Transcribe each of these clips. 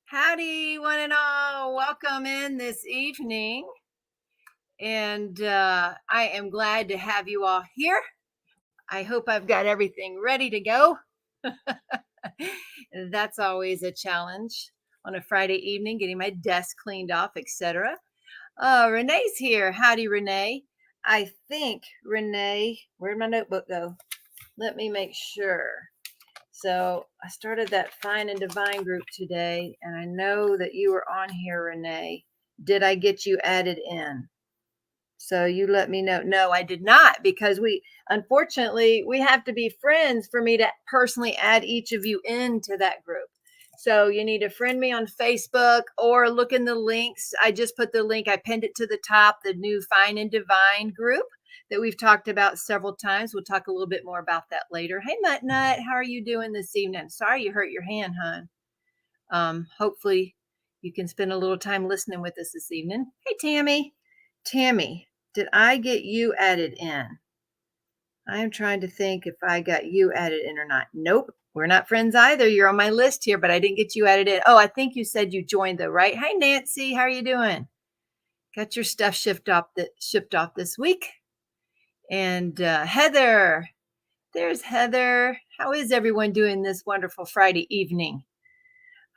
Howdy, one and all. Welcome in this evening. And I am glad to have you all here. I hope I've got everything ready to go. That's always a challenge on a Friday evening, getting my desk cleaned off, etc. Renee's here. Howdy, Renee. I think, Renee, where'd my notebook go? Let me make sure. So I started that Fine and Divine group today, and I know that you were on here, Renee. Did I get you added in? So you let me know. No, I did not, because unfortunately, we have to be friends for me to personally add each of you into that group. So you need to friend me on Facebook or look in the links. I just put the link, I pinned it to the top, the new Fine and Divine group that we've talked about several times. We'll talk a little bit more about that later. Hey, Mutt Nut, how are you doing this evening? Sorry you hurt your hand, hon. Hopefully you can spend a little time listening with us this evening. Hey, Tammy. Tammy, did I get you added in? I'm trying to think if I got you added in or not. Nope, we're not friends either. You're on my list here, but I didn't get you added in. Oh, I think you said you joined though, right? Hi, Nancy, how are you doing? Got your stuff shipped off this week. And Heather, there's Heather. How is everyone doing this wonderful Friday evening?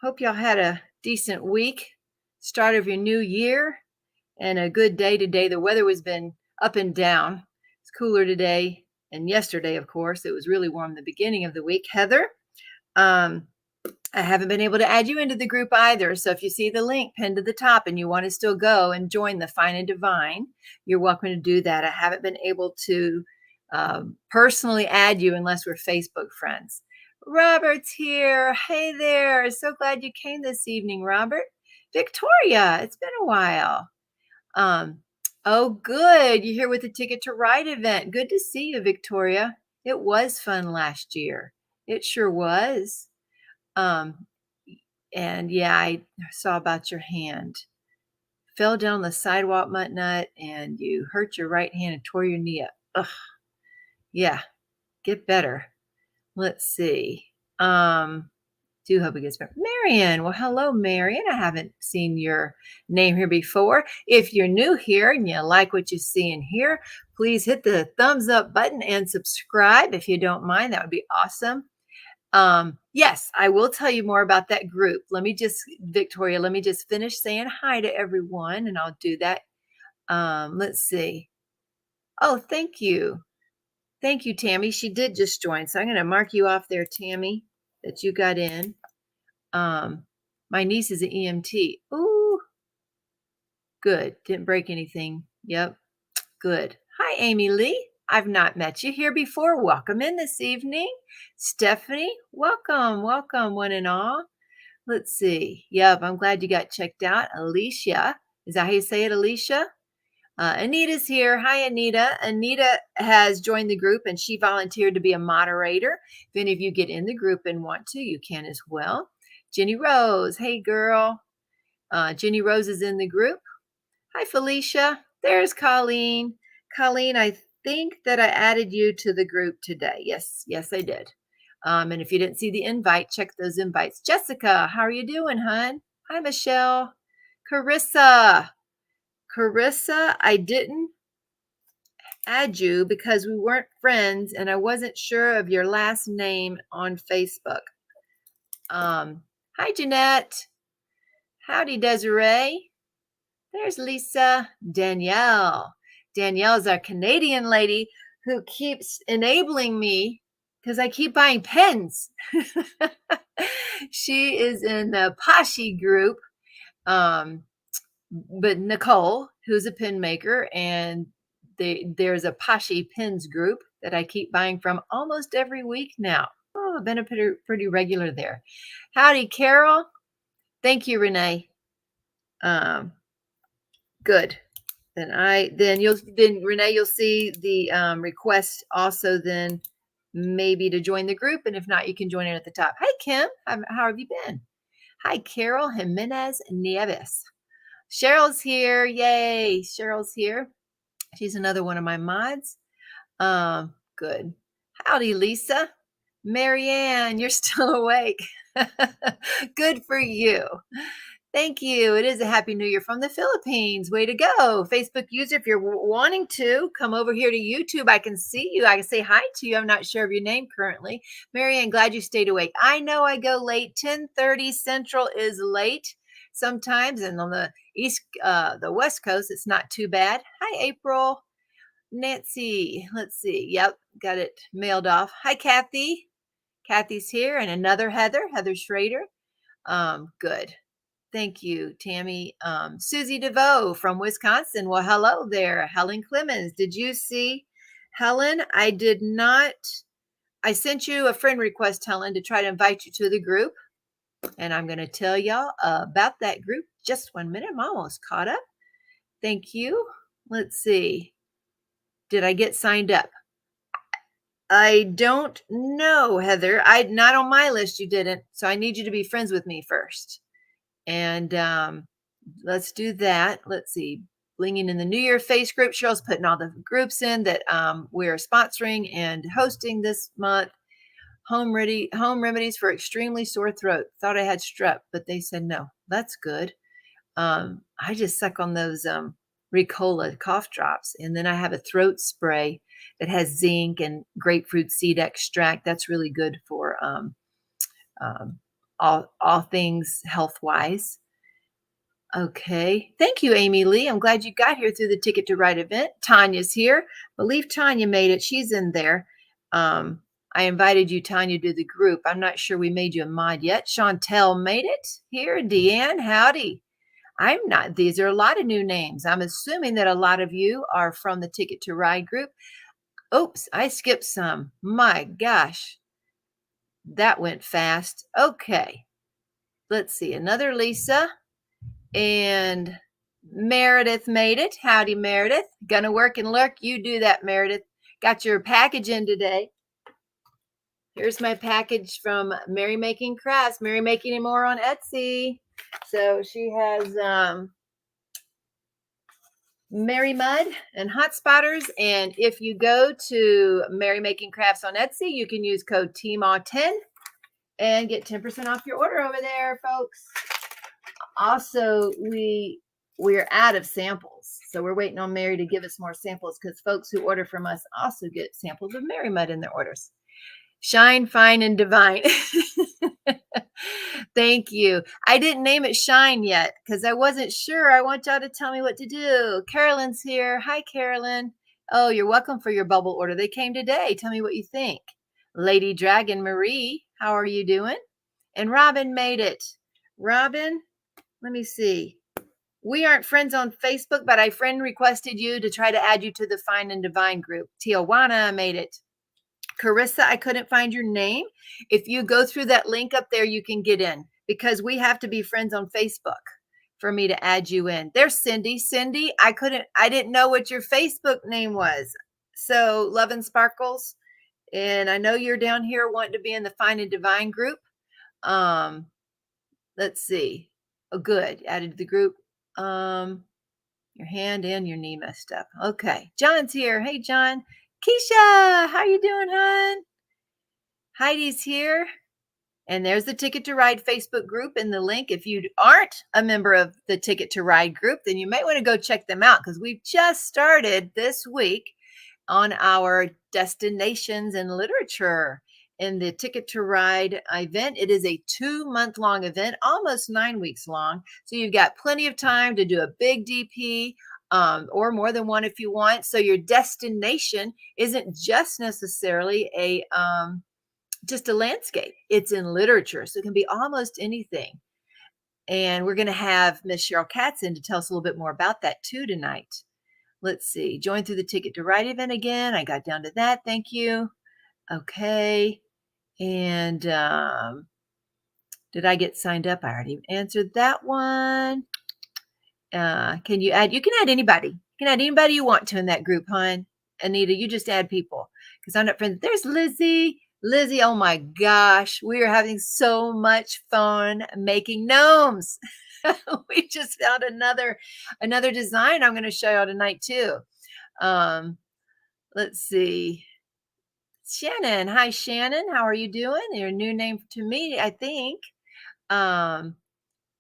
Hope y'all had a decent week, start of your new year, and a good day today. The weather has been up and down. It's cooler today and yesterday, of course. It was really warm the beginning of the week. Heather, I haven't been able to add you into the group either. So if you see the link pinned to the top and you want to still go and join the Fine and Divine, you're welcome to do that. I haven't been able to personally add you unless we're Facebook friends. Robert's here. Hey there. So glad you came this evening, Robert. Victoria, it's been a while. Oh, good. You're here with the Ticket to Ride event. Good to see you, Victoria. It was fun last year. It sure was. And yeah, I saw about your hand. Fell down the sidewalk, Mutt Nut, and you hurt your right hand and tore your knee up. Ugh. Yeah, get better. Let's see. Do hope it gets better. Marion. Well, hello, Marion. I haven't seen your name here before. If you're new here and you like what you see in here, please hit the thumbs up button and subscribe if you don't mind. That would be awesome. Yes, I will tell you more about that group. Victoria, let me just finish saying hi to everyone, and I'll do that. Let's see. Oh, thank you. Thank you, Tammy. She did just join. So I'm going to mark you off there, Tammy, that you got in. My niece is an EMT. Ooh, good. Didn't break anything. Yep, good. Hi, Amy Lee. I've not met you here before. Welcome in this evening. Stephanie, welcome, welcome, one and all. Let's see. Yep, I'm glad you got checked out. Alicia, is that how you say it, Alicia? Anita's here. Hi, Anita. Anita has joined the group and she volunteered to be a moderator. If any of you get in the group and want to, you can as well. Jenny Rose. Hey, girl. Jenny Rose is in the group. Hi, Felicia. There's Colleen. Colleen, I think that I added you to the group today. Yes, I did. And if you didn't see the invite, check those invites. Jessica, how are you doing, hon? Hi, Michelle. Carissa, I didn't add you because we weren't friends and I wasn't sure of your last name on Facebook. Hi, Jeanette. Howdy, Desiree. There's Lisa. Danielle. Danielle's our Canadian lady who keeps enabling me because I keep buying pens. She is in the Pashi group. But Nicole, who's a pen maker, and there's a Pashi pens group that I keep buying from almost every week now. Oh, I've been pretty regular there. Howdy, Carol. Thank you, Renee. Good. Then Renee, you'll see the request also then maybe to join the group, and if not, you can join in at the top. Hi, Kim. How have you been? Hi, Carol Jimenez Nieves. Cheryl's here. Yay. Cheryl's here. She's another one of my mods. Good. Howdy, Lisa. Marianne, you're still awake. Good for you. Thank you. It is a Happy New Year from the Philippines. Way to go. Facebook user, if you're wanting to come over here to YouTube, I can see you. I can say hi to you. I'm not sure of your name currently. Marianne, glad you stayed awake. I know I go late. 10:30 Central is late sometimes. And on the the West Coast, it's not too bad. Hi, April. Nancy, let's see. Yep, got it mailed off. Hi, Kathy. Kathy's here. And another Heather Schrader. Good. Thank you, Tammy. Susie DeVoe from Wisconsin. Well, hello there. Helen Clemens. Did you see Helen? I did not. I sent you a friend request, Helen, to try to invite you to the group. And I'm going to tell y'all about that group. Just 1 minute. I'm almost caught up. Thank you. Let's see. Did I get signed up? I don't know, Heather. Not on my list. You didn't. So I need you to be friends with me first. And let's do that. Let's see. Blinging in the New Year face group. Cheryl's putting all the groups in that we're sponsoring and hosting this month. Home remedies for extremely sore throat. Thought I had strep, but they said no. That's good. I just suck on those Ricola cough drops, and then I have a throat spray that has zinc and grapefruit seed extract. That's really good for all things health-wise. Okay. Thank you, Amy Lee. I'm glad you got here through the Ticket to Ride event. Tanya's here. Believe Tanya made it. She's in there. I invited you, Tanya, to the group. I'm not sure we made you a mod yet. Chantel made it here. Deanne, howdy. I'm not. These are a lot of new names. I'm assuming that a lot of you are from the Ticket to Ride group. Oops, I skipped some. My gosh. That went fast. Okay. Let's see. Another Lisa. And Meredith made it. Howdy, Meredith. Gonna work and lurk. You do that, Meredith. Got your package in today. Here's my package from Merry Making Crafts, Merry Making and More on Etsy. So she has MerryMud and Hot Spotters. And if you go to Merry Making Crafts on Etsy, you can use code Teemaw10 and get 10% off your order over there, folks. Also, we're out of samples. So we're waiting on Mary to give us more samples because folks who order from us also get samples of MerryMud in their orders. Shine, fine, and divine. Thank you. I didn't name it Shine yet because I wasn't sure. I want y'all to tell me what to do. Carolyn's here. Hi, Carolyn. Oh, you're welcome for your bubble order. They came today. Tell me what you think. Lady Dragon Marie, how are you doing? And Robin made it. Robin, let me see. We aren't friends on Facebook, but I friend requested you to try to add you to the Fine and Divine group. Tijuana made it. Carissa, I couldn't find your name. If you go through that link up there, you can get in because we have to be friends on Facebook for me to add you in. There's Cindy. Cindy, I didn't know what your Facebook name was. So Love and Sparkles. And I know you're down here wanting to be in the Fine and Divine group. Let's see. Oh, good. Added to the group. Your hand and your knee messed up. Okay. John's here. Hey, John. Keisha, how you doing, hon? Heidi's here. And there's the Ticket to Ride Facebook group in the link. If you aren't a member of the Ticket to Ride group, then you might want to go check them out because we've just started this week on our Destinations in Literature in the Ticket to Ride event. It is a 2-month-long event, almost 9 weeks long. So you've got plenty of time to do a big DP or more than one if you want. So your destination isn't just necessarily just a landscape. It's in literature. So it can be almost anything. And we're going to have Miss Cheryl Katz in to tell us a little bit more about that too tonight. Let's see. Join through the Ticket to Ride event again. I got down to that. Thank you. Okay. And did I get signed up? I already answered that one. Can you add? You can add anybody. You can add anybody you want to in that group, hon. Anita, you just add people because I'm not friends. There's Lizzie. Lizzie, oh my gosh, we are having so much fun making gnomes. We just found another design I'm going to show y'all tonight too. Let's see. Shannon. Hi, Shannon. How are you doing? Your new name to me, I think. Um,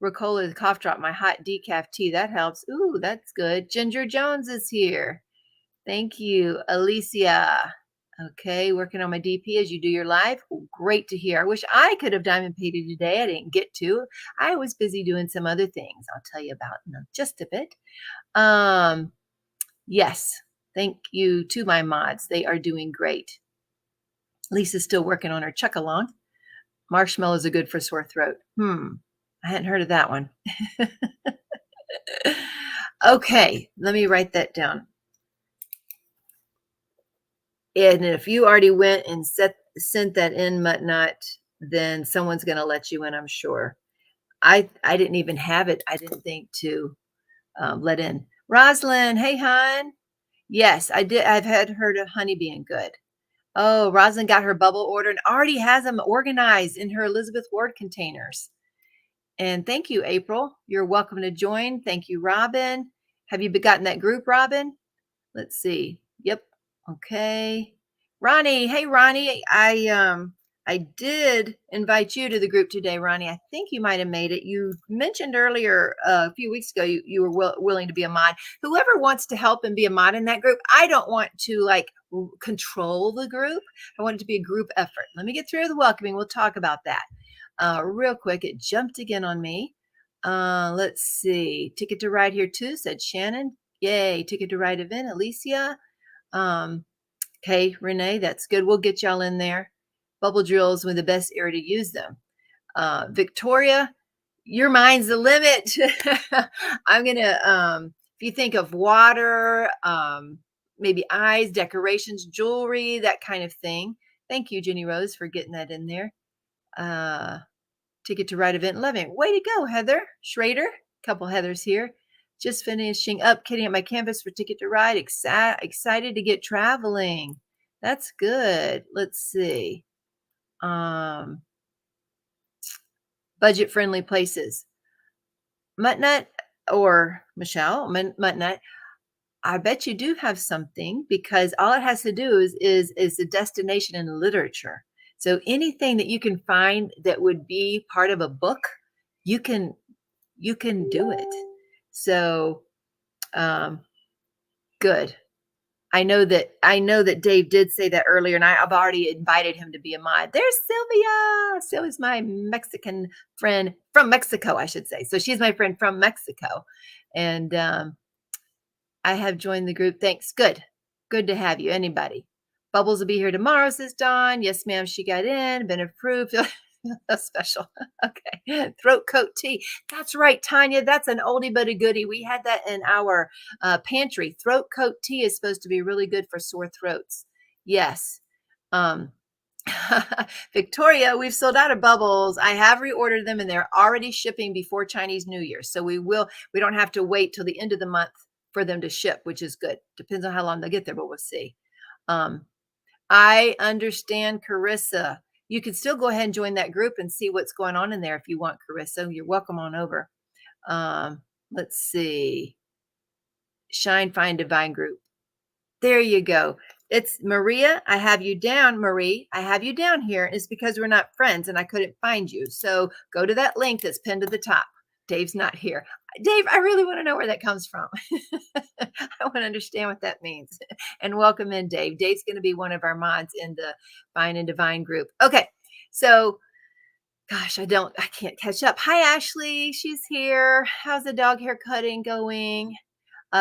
Ricola cough drop, my hot decaf tea. That helps. Ooh, that's good. Ginger Jones is here. Thank you, Alicia. Okay, working on my DP as you do your live. Ooh, great to hear. I wish I could have diamond painted today. I didn't get to. I was busy doing some other things. I'll tell you about in just a bit. Yes, thank you to my mods. They are doing great. Lisa's still working on her chuck along. Marshmallows are good for sore throat. I hadn't heard of that one. Okay, let me write that down. And if you already went and sent that in, Muttnut, then someone's going to let you in, I'm sure. I didn't even have it. I didn't think to let in. Rosalind, hey, hon. Yes, I did. I've heard of honey being good. Oh, Rosalind got her bubble order and already has them organized in her Elizabeth Ward containers. And thank you, April. You're welcome to join. Thank you, Robin. Have you gotten that group, Robin? Let's see. Yep. Okay. Ronnie. Hey, Ronnie. I did invite you to the group today, Ronnie. I think you might have made it. You mentioned earlier a few weeks ago you were willing to be a mod. Whoever wants to help and be a mod in that group, I don't want to like control the group. I want it to be a group effort. Let me get through the welcoming. We'll talk about that real quick. It jumped again on me. Let's see. Ticket to Ride here too, said Shannon. Yay. Ticket to Ride event, Alicia. Okay, Renee, that's good. We'll get y'all in there. Bubble drills with the best area to use them. Victoria, your mind's the limit. I'm gonna if you think of water, maybe eyes, decorations, jewelry, that kind of thing. Thank you, Jenny Rose, for getting that in there. Ticket to Ride event loving. Way to go, Heather Schrader. Couple Heathers here. Just finishing up kitting up my canvas for Ticket to Ride. Excited to get traveling. That's good. Let's see. Budget friendly places. Muttnut or Michelle Muttnut. I bet you do have something because all it has to do is a destination in literature. So anything that you can find that would be part of a book, you can do it. So good. I know that Dave did say that earlier, and I've already invited him to be a mod. There's Sylvia. Sylvia's my Mexican friend from Mexico, I should say. So she's my friend from Mexico. And I have joined the group. Thanks. Good to have you. Anybody? Bubbles will be here tomorrow, says Dawn. Yes, ma'am. She got in. Been approved. That's special. Okay. Throat coat tea. That's right, Tanya. That's an oldie but a goodie. We had that in our pantry. Throat coat tea is supposed to be really good for sore throats. Yes. Victoria, we've sold out of bubbles. I have reordered them and they're already shipping before Chinese New Year. So we don't have to wait till the end of the month for them to ship, which is good. Depends on how long they'll get there, but we'll see. I understand, Carissa. You can still go ahead and join that group and see what's going on in there if you want, Carissa. You're welcome on over. Let's see. Shine, Find, Divine group. There you go. It's Maria. I have you down, Marie. I have you down here. It's because we're not friends and I couldn't find you. So go to that link that's pinned to the top. Dave's not here. Dave, I really want to know where that comes from. I want to understand what that means. And welcome in, Dave. Dave's going to be one of our mods in the Find and Divine group. Okay, so gosh, I can't catch up. Hi, Ashley. She's here. How's the dog hair cutting going?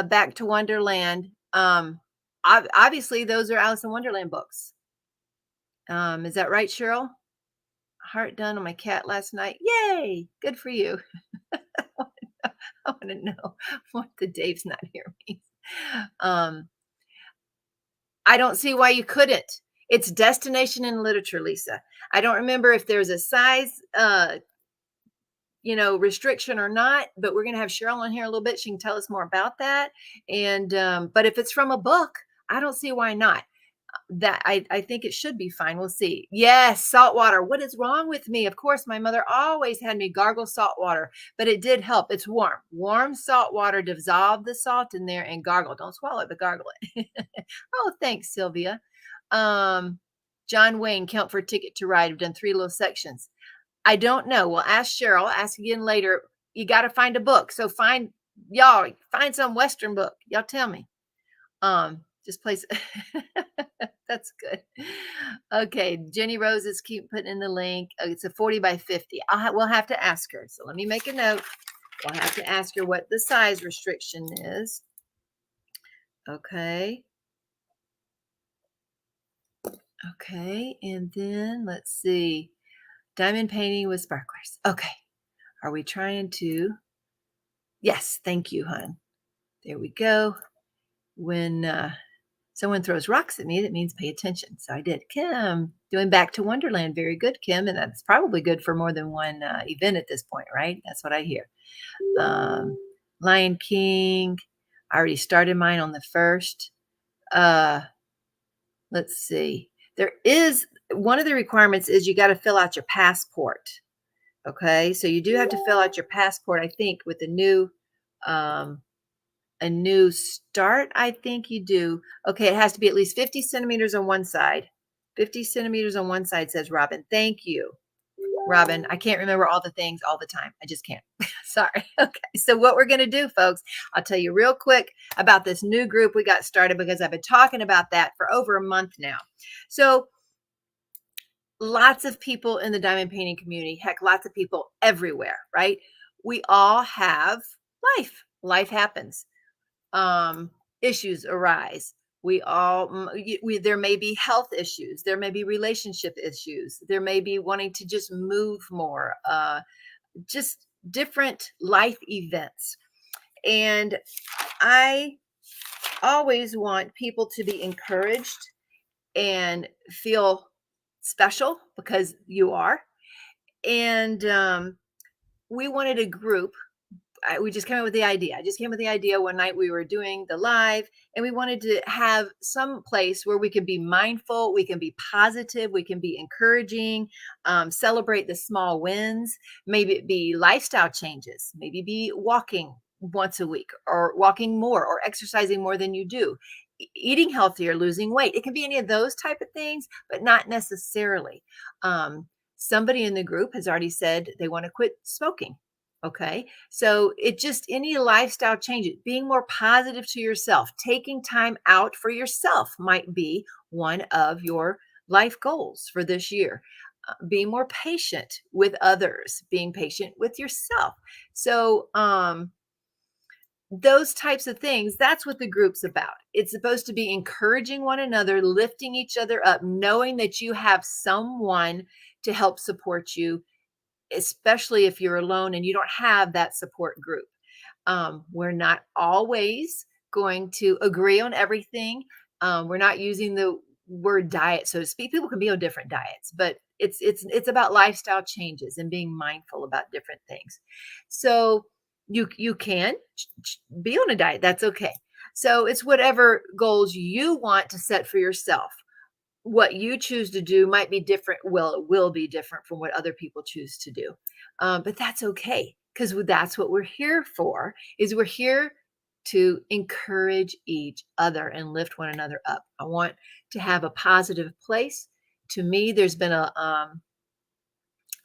Back to Wonderland. Obviously, those are Alice in Wonderland books. Is that right, Cheryl? Heart done on my cat last night. Yay! Good for you. I want to know what the Dave's not here means. I don't see why you couldn't. It's destination in literature, Lisa. I don't remember if there's a size, restriction or not, but we're going to have Cheryl on here a little bit. She can tell us more about that. And, but if it's from a book, I don't see why not. That I think it should be fine. We'll see. Yes, salt water. What is wrong with me? Of course, my mother always had me gargle salt water, but it did help. It's warm. Warm salt water, dissolve the salt in there and gargle. Don't swallow it, but gargle it. Oh, thanks, Sylvia. John Wayne, count for Ticket to Ride. I've done 3 little sections. I don't know. Well, ask Cheryl. Ask again later. You got to find a book. So find some Western book. Y'all tell me. Just place. That's good. Okay, Jenny Roses keep putting in the link. It's a 40 by 50. We'll have to ask her. So let me make a note. We'll have to ask her what the size restriction is. Okay. Okay, and then let's see. Diamond painting with sparklers. Okay. Are we trying to? Yes, thank you, hon. There we go. When someone throws rocks at me, that means pay attention. So I did. Kim, doing Back to Wonderland. Very good, Kim. And that's probably good for more than one event at this point, right? That's what I hear. Lion King. I already started mine on the 1st. Let's see. There is one of the requirements is you got to fill out your passport. Okay, so you do have to fill out your passport, I think, with a new start. I think you do. Okay, it has to be at least 50 centimeters on one side. 50 centimeters on one side, says Robin. Thank you, Robin. I can't remember all the things all the time. I just can't. Sorry. Okay, so what we're going to do, folks, I'll tell you real quick about this new group we got started because I've been talking about that for over a month now. So lots of people in the diamond painting community, heck, lots of people everywhere, right? We all have life. Life happens. Issues arise. There may be health issues. There may be relationship issues. There may be wanting to just move more, just different life events. And I always want people to be encouraged and feel special because you are. And we wanted a group. We just came up with the idea. I just came up with the idea one night we were doing the live, and we wanted to have some place where we can be mindful, we can be positive, we can be encouraging, celebrate the small wins. Maybe it be lifestyle changes, maybe be walking once a week or walking more or exercising more than you do, eating healthier, losing weight. It can be any of those type of things, but not necessarily. Somebody in the group has already said they want to quit smoking. Okay. So it just any lifestyle changes, being more positive to yourself, taking time out for yourself might be one of your life goals for this year. Being more patient with others, being patient with yourself. So, those types of things, that's what the group's about. It's supposed to be encouraging one another, lifting each other up, knowing that you have someone to help support you, especially if you're alone and you don't have that support group. We're not always going to agree on everything. We're not using the word diet, so to speak. People can be on different diets, but it's about lifestyle changes and being mindful about different things. So you can be on a diet. That's okay. So it's whatever goals you want to set for yourself. What you choose to do might be different. Well, it will be different from what other people choose to do. But that's okay, because that's what we're here for, is we're here to encourage each other and lift one another up. I want to have a positive place. To me, there's been a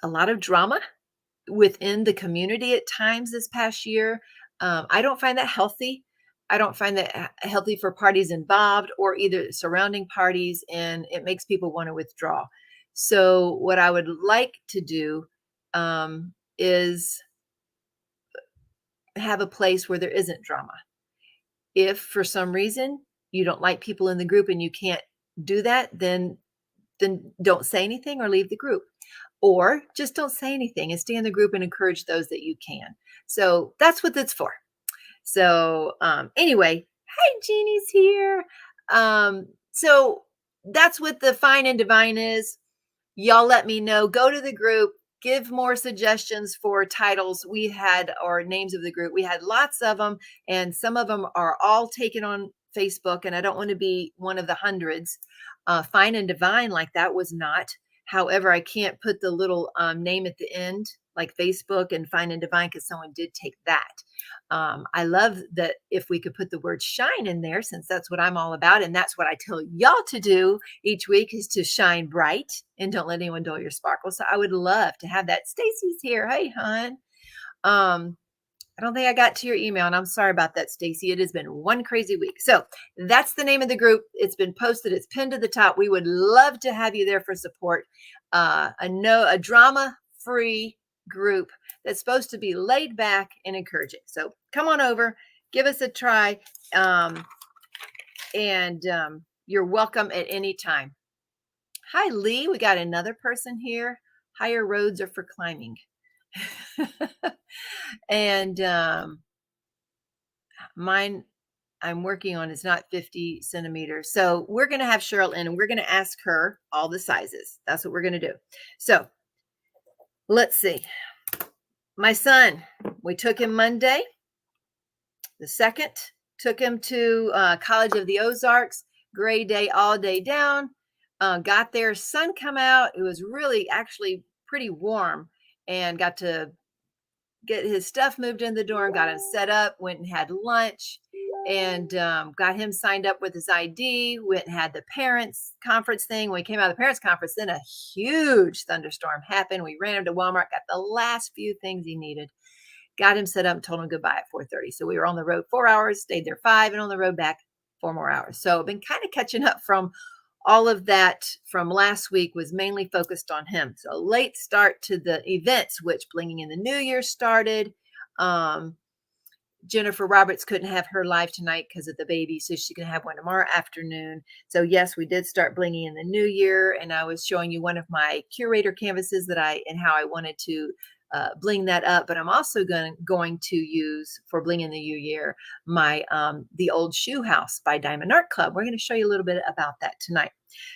lot of drama within the community at times this past year. I don't find that healthy. I don't find that healthy for parties involved or either surrounding parties, and it makes people want to withdraw. So what I would like to do is have a place where there isn't drama. If for some reason you don't like people in the group and you can't do that, then don't say anything or leave the group. Or just don't say anything and stay in the group and encourage those that you can. So that's what it's for. So anyway, hi, Jeannie's here. So that's what the Fine and Divine is. Y'all let me know. Go to the group. Give more suggestions for titles we had or names of the group. We had lots of them, and some of them are all taken on Facebook, and I don't want to be one of the hundreds. Fine and Divine, like that was not. However, I can't put the little name at the end like Facebook and Fine and Divine, because someone did take that. I love that if we could put the word shine in there, since that's what I'm all about. And that's what I tell y'all to do each week, is to shine bright and don't let anyone dull your sparkle. So I would love to have that. Stacy's here. Hey, hon. I don't think I got to your email, and I'm sorry about that, Stacy. It has been one crazy week. So that's the name of the group. It's been posted. It's pinned to the top. We would love to have you there for support. A drama-free group that's supposed to be laid back and encouraging. So come on over, give us a try, and you're welcome at any time. Hi, Lee. We got another person here. Higher roads are for climbing. And mine I'm working on is not 50 centimeters. So we're going to have Cheryl in and we're going to ask her all the sizes. That's what we're going to do. So let's see. My son, we took him Monday, the 2nd, took him to College of the Ozarks, gray day, all day down, got there, sun come out. It was really actually pretty warm, and got to get his stuff moved in the door and got him set up, went and had lunch, and got him signed up with his ID, went and had the parents conference thing. When we came out of the parents conference, then a huge thunderstorm happened. We ran him to Walmart, got the last few things he needed, got him set up, and told him goodbye at 4:30. So we were on the road 4 hours, stayed there 5, and on the road back 4 more hours. So I've been kind of catching up from all of that from last week, was mainly focused on him. So late start to the events, which Blinging in the New Year started. Jennifer Roberts couldn't have her live tonight because of the baby, so she's going to have one tomorrow afternoon. So yes, we did start Blinging in the New Year, and I was showing you one of my curator canvases and how I wanted to bling that up. But I'm also going to use for Bling in the New Year my The Old Shoe House by Diamond Art Club. We're going to show you a little bit about that tonight.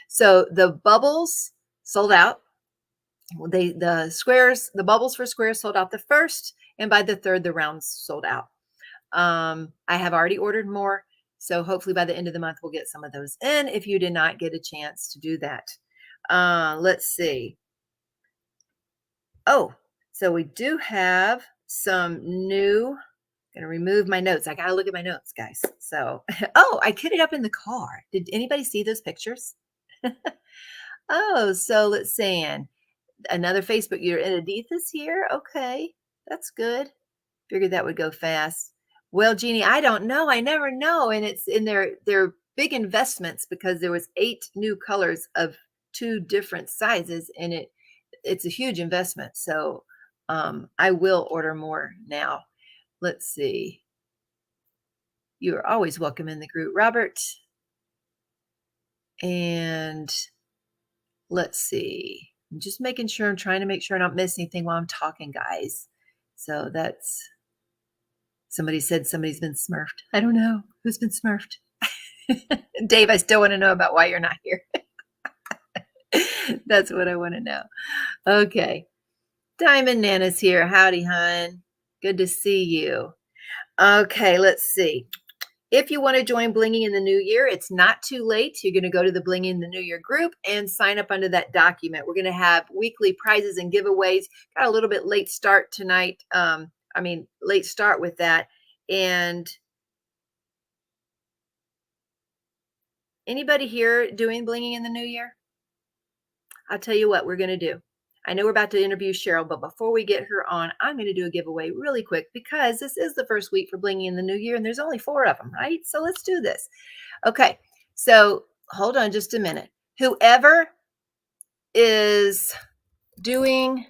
So the bubbles sold out. The bubbles for squares sold out the 1st, and by the 3rd, the rounds sold out. I have already ordered more, so hopefully by the end of the month we'll get some of those in if you did not get a chance to do that. Let's see. Oh, so we do have some new. I'm gonna remove my notes. I gotta look at my notes, guys. So oh, I kitted up in the car. Did anybody see those pictures? Oh, so let's see. Another Facebook user, Edith's here. Okay, that's good. Figured that would go fast. Well, Jeannie, I don't know. I never know. And it's in their big investments, because there was 8 new colors of 2 different sizes, and it's a huge investment. So I will order more now. Let's see. You are always welcome in the group, Robert. And let's see. I'm just making sure. I'm trying to make sure I don't miss anything while I'm talking, guys. So that's. Somebody said somebody's been smurfed. I don't know. Who's been smurfed? Dave, I still want to know about why you're not here. That's what I want to know. Okay. Diamond Nana's here. Howdy, hon. Good to see you. Okay, let's see. If you want to join Blinging in the New Year, it's not too late. You're going to go to the Blinging in the New Year group and sign up under that document. We're going to have weekly prizes and giveaways. Got a little bit late start tonight. Late start with that. And anybody here doing Blinging in the New Year? I'll tell you what we're going to do. I know we're about to interview Cheryl, but before we get her on, I'm going to do a giveaway really quick, because this is the first week for Blinging in the New Year, and there's only 4 of them, right? So let's do this. Okay, so hold on just a minute. Whoever is doing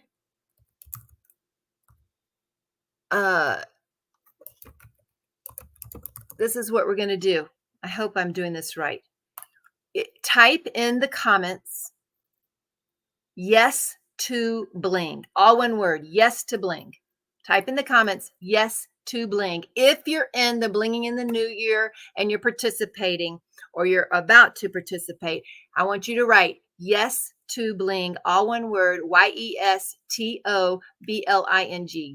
this is what we're going to do. I hope I'm doing this right. Type in the comments, yes to Bling. All one word, yes to Bling. Type in the comments, yes to Bling. If you're in the Blinging in the New Year and you're participating, or you're about to participate, I want you to write yes to Bling, all one word, YESTOBLING,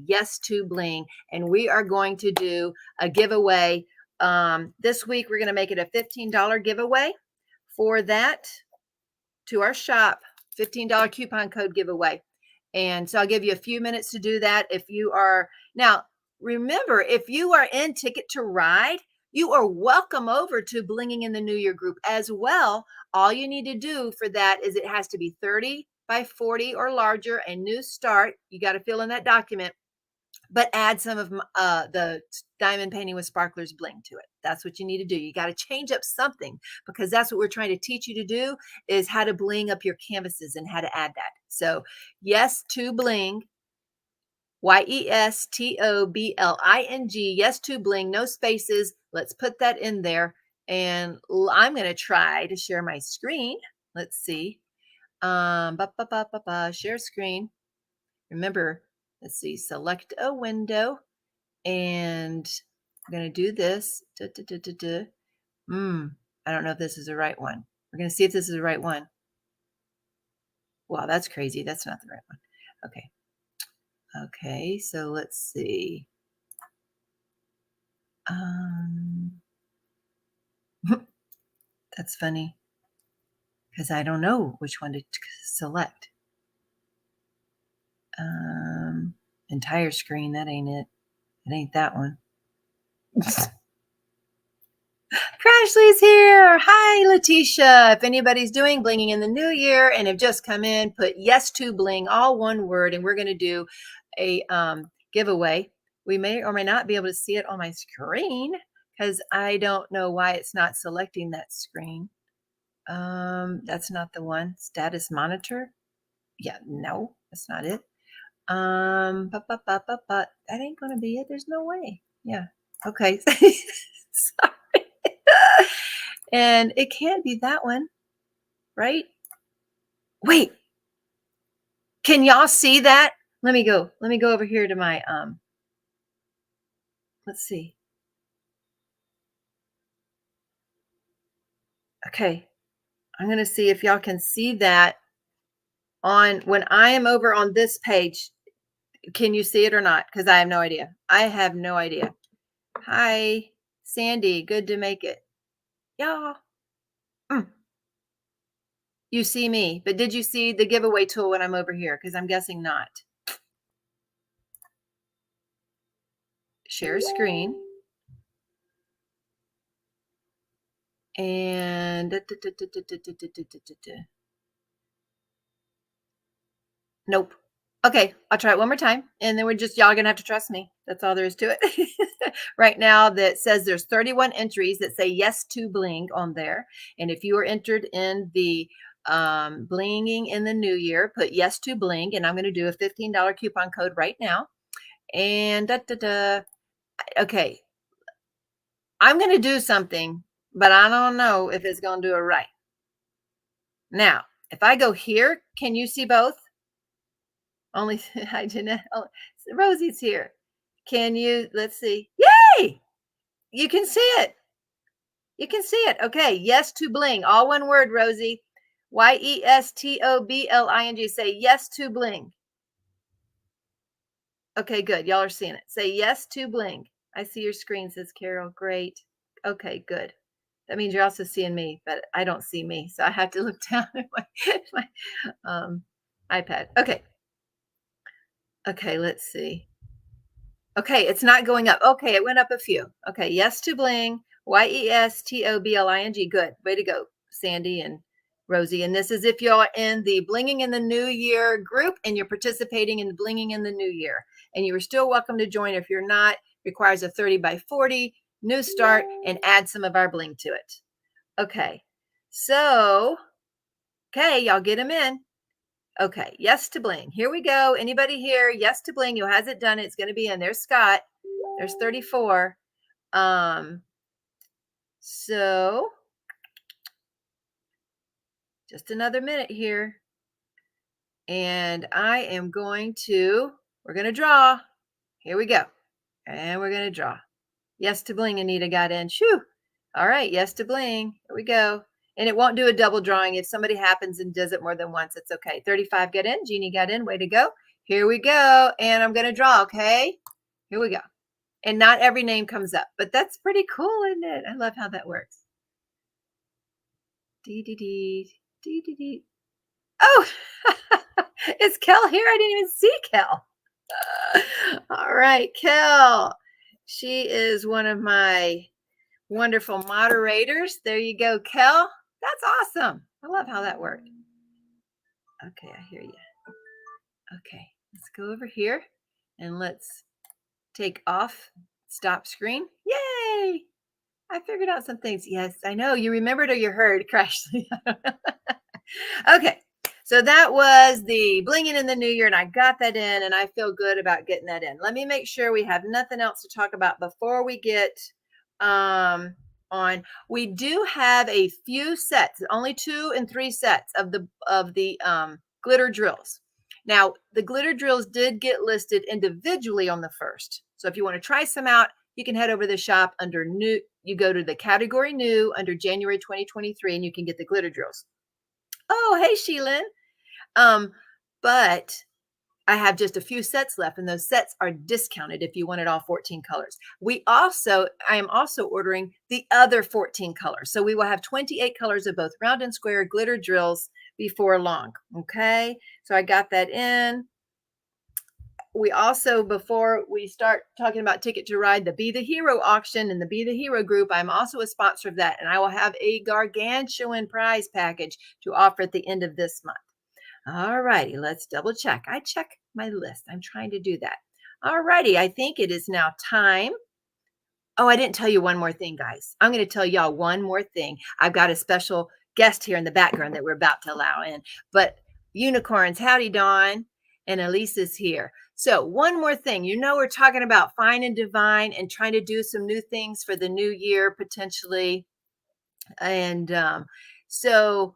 yes to Bling. And we are going to do a giveaway. This week, we're going to make it a $15 giveaway for that, to our shop, $15 coupon code giveaway. And so I'll give you a few minutes to do that. If you are now, remember, if you are in Ticket to Ride, you are welcome over to Blinging in the New Year group as well. All you need to do for that is it has to be 30 by 40 or larger, a new start. You got to fill in that document, but add some of the diamond painting with sparklers bling to it. That's what you need to do. You got to change up something, because that's what we're trying to teach you to do, is how to bling up your canvases and how to add that. So yes to bling, YESTOBLING, yes to bling, no spaces. Let's put that in there. And I'm going to try to share my screen. Let's see. Share screen. Remember, let's see, select a window, and I'm going to do this. I don't know if this is the right one. We're going to see if this is the right one. Wow, that's crazy. That's not the right one. Okay. Okay, so let's see. That's funny, because I don't know which one to select. Entire screen, that ain't it. It ain't that one. Crashly's here. Hi, Letitia. If anybody's doing Blinging in the New Year and have just come in, put yes to bling, all one word, and we're going to do a giveaway. We may or may not be able to see it on my screen, because I don't know why it's not selecting that screen. That's not the one. Status monitor. Yeah, no, that's not it. That ain't gonna be it. There's no way. Yeah. Okay. Sorry. And it can't be that one, right? Wait. Can y'all see that? Let me go over here to my let's see. Okay. I'm gonna see if y'all can see that on when I am over on this page. Can you see it or not? Because I have no idea. I have no idea. Hi, Sandy. Good to make it. Y'all. You see me, but did you see the giveaway tool when I'm over here? Because I'm guessing not. Share screen. And nope. Okay, I'll try it one more time, and then y'all gonna have to trust me. That's all there is to it. Right now, that says there's 31 entries that say yes to bling on there, and if you are entered in the Blinging in the New Year, put yes to bling, and I'm going to do a $15 coupon code right now. And okay, I'm going to do something, but I don't know if it's going to do it right. Now, if I go here, can you see both? Only hi Jeanette. Oh, Rosie's here. Can you? Let's see. Yay! You can see it. You can see it. Okay. Yes to bling. All one word, Rosie. YESTOBLING. Say yes to bling. Okay, good. Y'all are seeing it. Say yes to bling. I see your screen, says Carol. Great. Okay, good. That means you're also seeing me, but I don't see me. So I have to look down at my iPad. Okay. Okay, let's see. Okay, it's not going up. Okay, it went up a few. Okay, yes to bling. YESTOBLING. Good. Way to go, Sandy and Rosie. And this is if you're in the Blinging in the New Year group and you're participating in the Blinging in the New Year. And you are still welcome to join. If you're not, requires a 30 by 40 new start and add some of our bling to it. Okay, so, okay, y'all get them in. Okay, yes to bling. Here we go. Anybody here? Yes to bling. Who hasn't done it? It's going to be in. There's Scott. There's 34. So just another minute here. And I am going to, we're going to draw. Here we go. And we're going to draw. Yes to bling. Anita got in. Shoo. All right. Yes to bling. Here we go. And it won't do a double drawing. If somebody happens and does it more than once, it's okay. 35 got in. Jeannie got in. Way to go. Here we go. And I'm going to draw. Okay. Here we go. And not every name comes up, but that's pretty cool, isn't it? I love how that works. Oh, Is Kel here? I didn't even see Kel. All right, Kel. She is one of my wonderful moderators. There you go, Kel. That's awesome. I love how that worked. Okay, I hear you. Okay, let's go over here and let's take off stop screen. Yay! I figured out some things. Yes, I know. You remembered or you heard, Crash. Okay, so that was the blinging in the new year, and I got that in, and I feel good about getting that in. Let me make sure we have nothing else to talk about before we get on. We do have a few sets, only 2 and 3 sets of the glitter drills. Now, the glitter drills did get listed individually on the 1st. So if you want to try some out, you can head over to the shop under new. You go to the category new under January 2023, and you can get the glitter drills. Oh, hey, Sheilyn. But I have just a few sets left, and those sets are discounted if you wanted all 14 colors. I am also ordering the other 14 colors. So we will have 28 colors of both round and square glitter drills before long. Okay. So I got that in. We also, before we start talking about Ticket to Ride, the Be the Hero auction and the Be the Hero group, I'm also a sponsor of that. And I will have a gargantuan prize package to offer at the end of this month. All righty, let's double check. I check my list. I'm trying to do that. All righty, I think it is now time. Oh, I didn't tell you one more thing, guys. I'm going to tell y'all one more thing. I've got a special guest here in the background that we're about to allow in. But unicorns, howdy, Dawn. And Elise is here. So one more thing, we're talking about fine and divine and trying to do some new things for the new year potentially. And so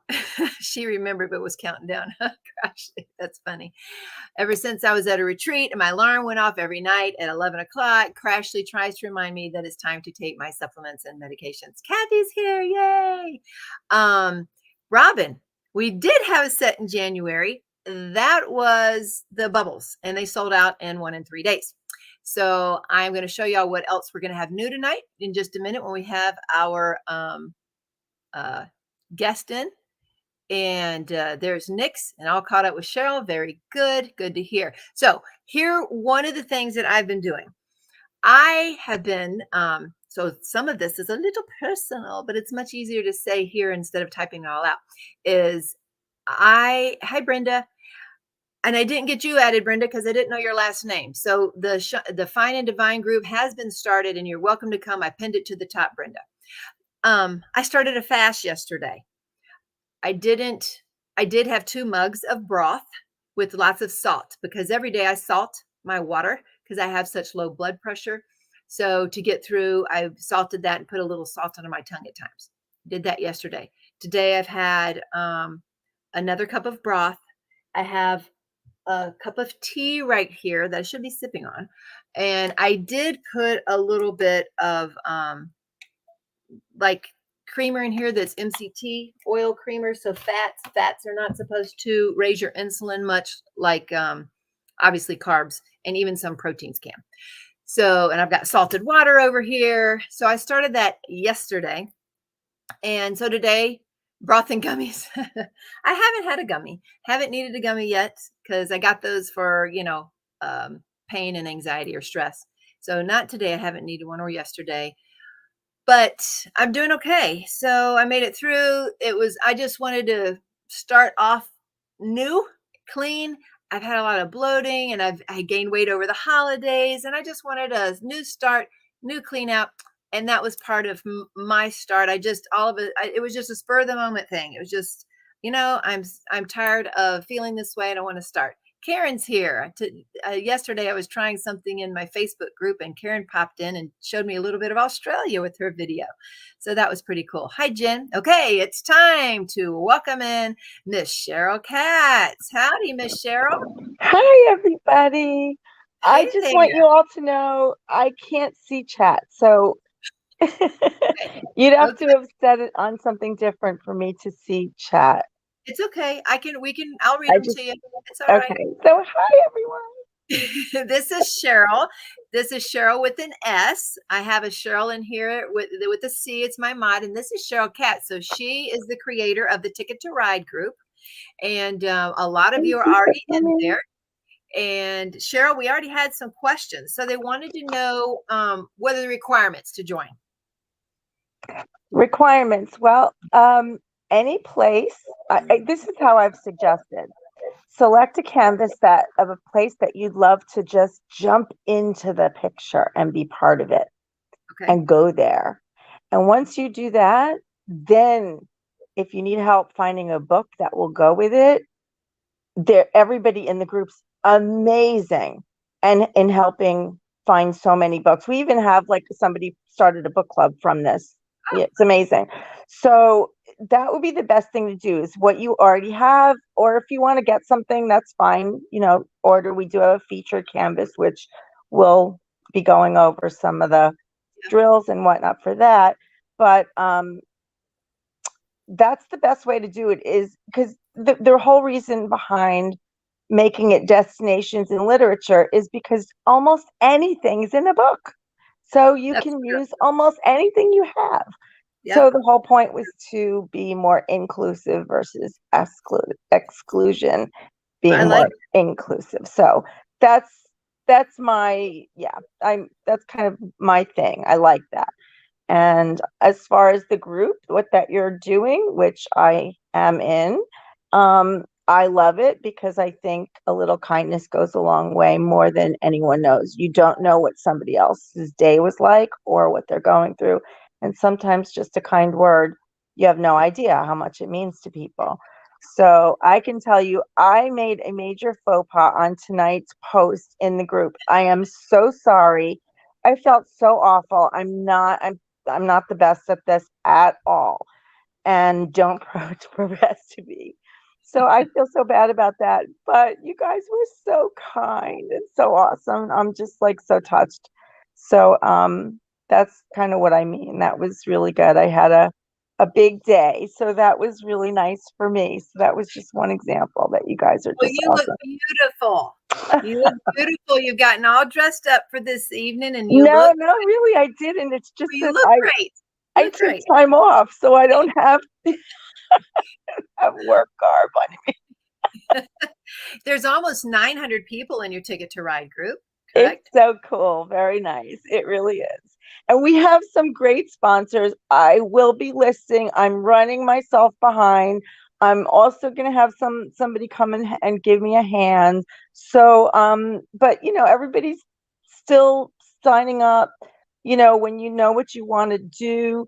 she remembered but was counting down. Gosh, that's funny. Ever since I was at a retreat and my alarm went off every night at 11 o'clock, Crashly tries to remind me that it's time to take my supplements and medications. Kathy's here. Yay. Robin, we did have a set in January. That was the bubbles, and they sold out in 1 and 3 days. So I'm going to show y'all what else we're going to have new tonight in just a minute when we have our guest in. And there's Nyx, and all caught up with Cheryl. Very good. Good to hear. So here, one of the things that I've been doing, I have been, so some of this is a little personal, but it's much easier to say here instead of typing it all out, hi, Brenda. And I didn't get you added, Brenda, because I didn't know your last name. So the Fine and Divine group has been started, and you're welcome to come. I pinned it to the top, Brenda. I started a fast yesterday. I did have 2 mugs of broth with lots of salt, because every day I salt my water because I have such low blood pressure. So to get through, I salted that and put a little salt under my tongue at times. Did that yesterday. Today I've had another cup of broth. I have a cup of tea right here that I should be sipping on. And I did put a little bit of like creamer in here that's MCT oil creamer. So fats are not supposed to raise your insulin much, like obviously carbs, and even some proteins can. So, and I've got salted water over here. So I started that yesterday. And so today, broth and gummies. I haven't had a gummy, haven't needed a gummy yet, because I got those for, pain and anxiety or stress. So not today. I haven't needed one, or yesterday. But I'm doing okay. So I made it through. I just wanted to start off new, clean. I've had a lot of bloating, and I gained weight over the holidays, and I just wanted a new start, new clean out. And that was part of my start. It was just a spur of the moment thing. It was just, I'm tired of feeling this way, and I want to start. Karen's here. Yesterday, I was trying something in my Facebook group, and Karen popped in and showed me a little bit of Australia with her video. So that was pretty cool. Hi, Jen. Okay, it's time to welcome in Miss Cheryl Katz. Howdy, Miss Cheryl. Hi, everybody. I Hey just there. want you all to know I can't see chat. So you'd have to have said it on something different for me to see chat. It's okay. I'll read them to you. It's all right. Okay. So hi, everyone. This is Cheryl. This is Cheryl with an S. I have a Cheryl in here with a C. It's my mod. And this is Cheryl Katz. So she is the creator of the Ticket to Ride group. And a lot of Thank you are you for already in coming. there. And Cheryl, we already had some questions. So they wanted to know what are the requirements to join? Requirements. Well, any place. This is how I've suggested. Select a canvas that of a place that you'd love to just jump into the picture and be part of it Okay. and go there. And once you do that, then if you need help finding a book that will go with it, there everybody in the group's amazing and in helping find so many books. We even have like somebody started a book club from this. Oh. It's amazing. So that would be the best thing to do is what you already have, or if you want to get something, that's fine. Order. We do have a featured canvas, which will be going over some of the drills and whatnot for that. But that's the best way to do it, is because the whole reason behind making it destinations in literature is because almost anything is in a book. So you That's can true. use almost anything you have. Yep. So the whole point was to be more inclusive versus exclusion, being more inclusive. So that's that's kind of my thing. I like that. And as far as the group, what that you're doing, which I am in, I love it because I think a little kindness goes a long way, more than anyone knows. You don't know what somebody else's day was like or what they're going through. And sometimes just a kind word, you have no idea how much it means to people. So I can tell you, I made a major faux pas on tonight's post in the group. I am so sorry. I felt so awful. I'm not the best at this at all, and don't progress to be. So I feel so bad about that. But you guys were so kind and so awesome. I'm just like so touched. So that's kind of what I mean. That was really good. I had a big day. So that was really nice for me. So that was just one example that you guys are Well, just you look awesome. beautiful. You look beautiful. You've gotten all dressed up for this evening, and you No, look no, really, I didn't. It's just you that look great. You I look took great. time off, so I don't have work garb on me. There's almost 900 people in your Ticket to Ride group, It's correct? so cool. Very nice. It really is. And we have some great sponsors. I will be listing. I'm running myself behind. I'm also going to have somebody come and give me a hand. So, but everybody's still signing up. When you know what you want to do,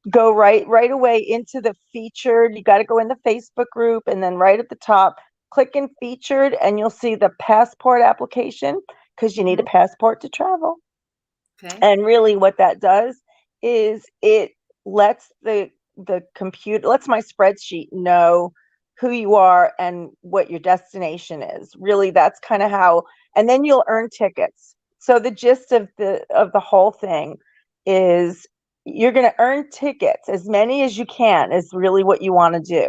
go right away into the featured. You got to go in the Facebook group, and then right at the top, click in featured, and you'll see the passport application, because you need a passport to travel. Okay. And really what that does is it lets lets my spreadsheet know who you are and what your destination is. Really, that's kind of how, and then you'll earn tickets. So the gist of the whole thing is you're going to earn tickets, as many as you can, is really what you want to do,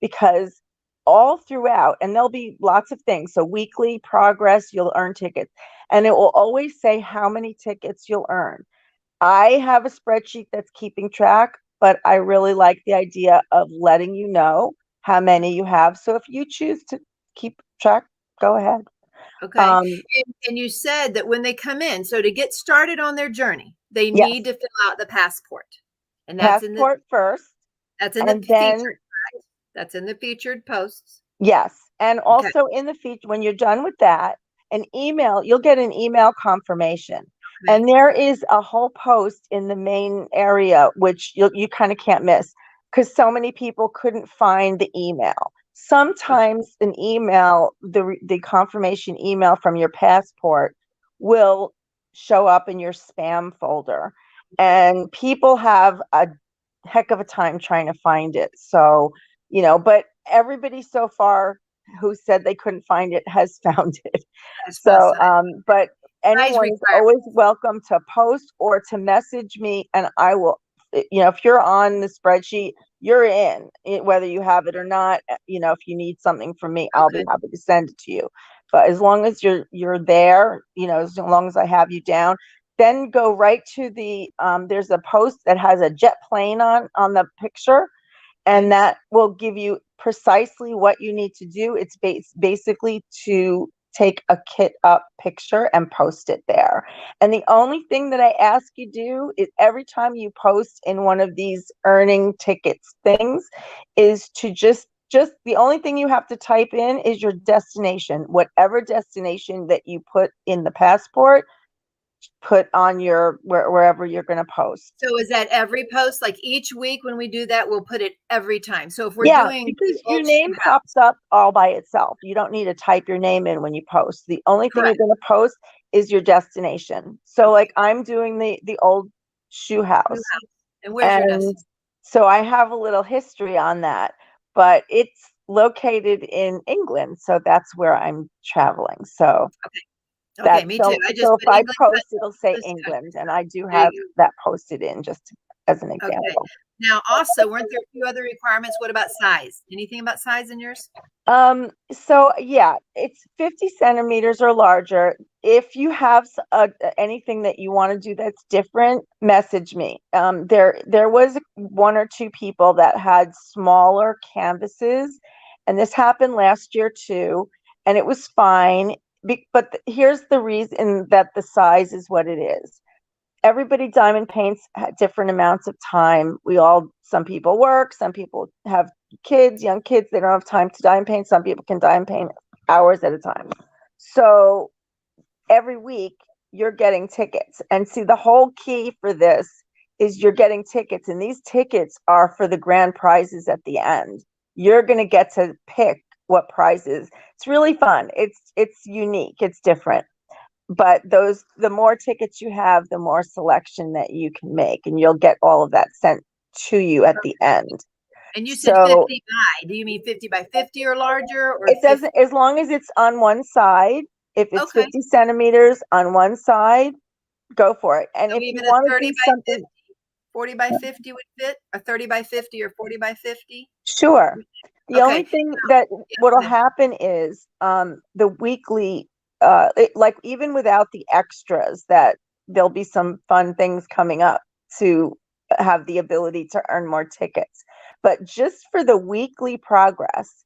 because all throughout, and there'll be lots of things. So weekly progress, you'll earn tickets, and it will always say how many tickets you'll earn. I have a spreadsheet that's keeping track, but I really like the idea of letting you know how many you have. So if you choose to keep track, go ahead. Okay. And you said that when they come in, so to get started on their journey, they Yes, need to fill out the passport. And passport first, that's in the and featured, then right? That's in the featured posts. yes, and Okay. also in the feature, when you're done with that, you'll get an email confirmation. Okay. And there is a whole post in the main area, which you kind of can't miss, because so many people couldn't find the email. Sometimes an email, the confirmation email from your passport, will show up in your spam folder. And people have a heck of a time trying to find it. So, but everybody so far who said they couldn't find it has found it. So, but anyone is always welcome to post or to message me, and I will, if you're on the spreadsheet, you're in, whether you have it or not. If you need something from me, I'll be happy to send it to you. But as long as you're there, as long as I have you down, then go right to there's a post that has a jet plane on the picture, and that will give you precisely what you need to do. It's basically to take a kit up picture and post it there. And the only thing that I ask you do is every time you post in one of these earning tickets things is to just the only thing you have to type in is your destination. Whatever destination that you put in the passport, put on your wherever you're going to post. So is that every post? Like each week when we do that, we'll put it every time. So if we're Yeah, doing because the your old shoe name house, pops up all by itself. You don't need to type your name in when you post. The only thing you're correct. going to post is your destination. So Okay. like I'm doing the old shoe Shoe house, house. And where's your and destination? so I have a little history on that, but it's located in England, so that's where I'm traveling. So Okay, me too. I just so if put I England post, it'll say country, England, and I do there you have that posted in just as an go. Okay. example. Now, also, weren't there a few other requirements? What about size? Anything about size in yours? So yeah, it's 50 centimeters or larger. If you have anything that you want to do that's different, message me. There was one or two people that had smaller canvases, and this happened last year too, and it was fine. But here's the reason that the size is what it is. Everybody diamond paints at different amounts of time. Some people work, some people have kids, young kids, they don't have time to diamond paint. Some people can diamond paint hours at a time. So every week you're getting tickets. And see, the whole key for this is you're getting tickets, and these tickets are for the grand prizes at the end. You're going to get to pick what prizes. It's really fun. It's unique. It's different. But the more tickets you have, the more selection that you can make, and you'll get all of that sent to you at the end. And you said So 50 by. Do you mean 50 by 50 or larger, or it 50? doesn't, as long as it's on one side, if it's Okay. 50 centimeters on one side, go for it. And So if you even a want to 30 do by something, 50, 40 by 50 would fit? A 30 by 50 or 40 by 50? sure. The only Okay. thing that Yeah, what'll go ahead. happen is the weekly, like even without the extras, that there'll be some fun things coming up to have the ability to earn more tickets. But just for the weekly progress,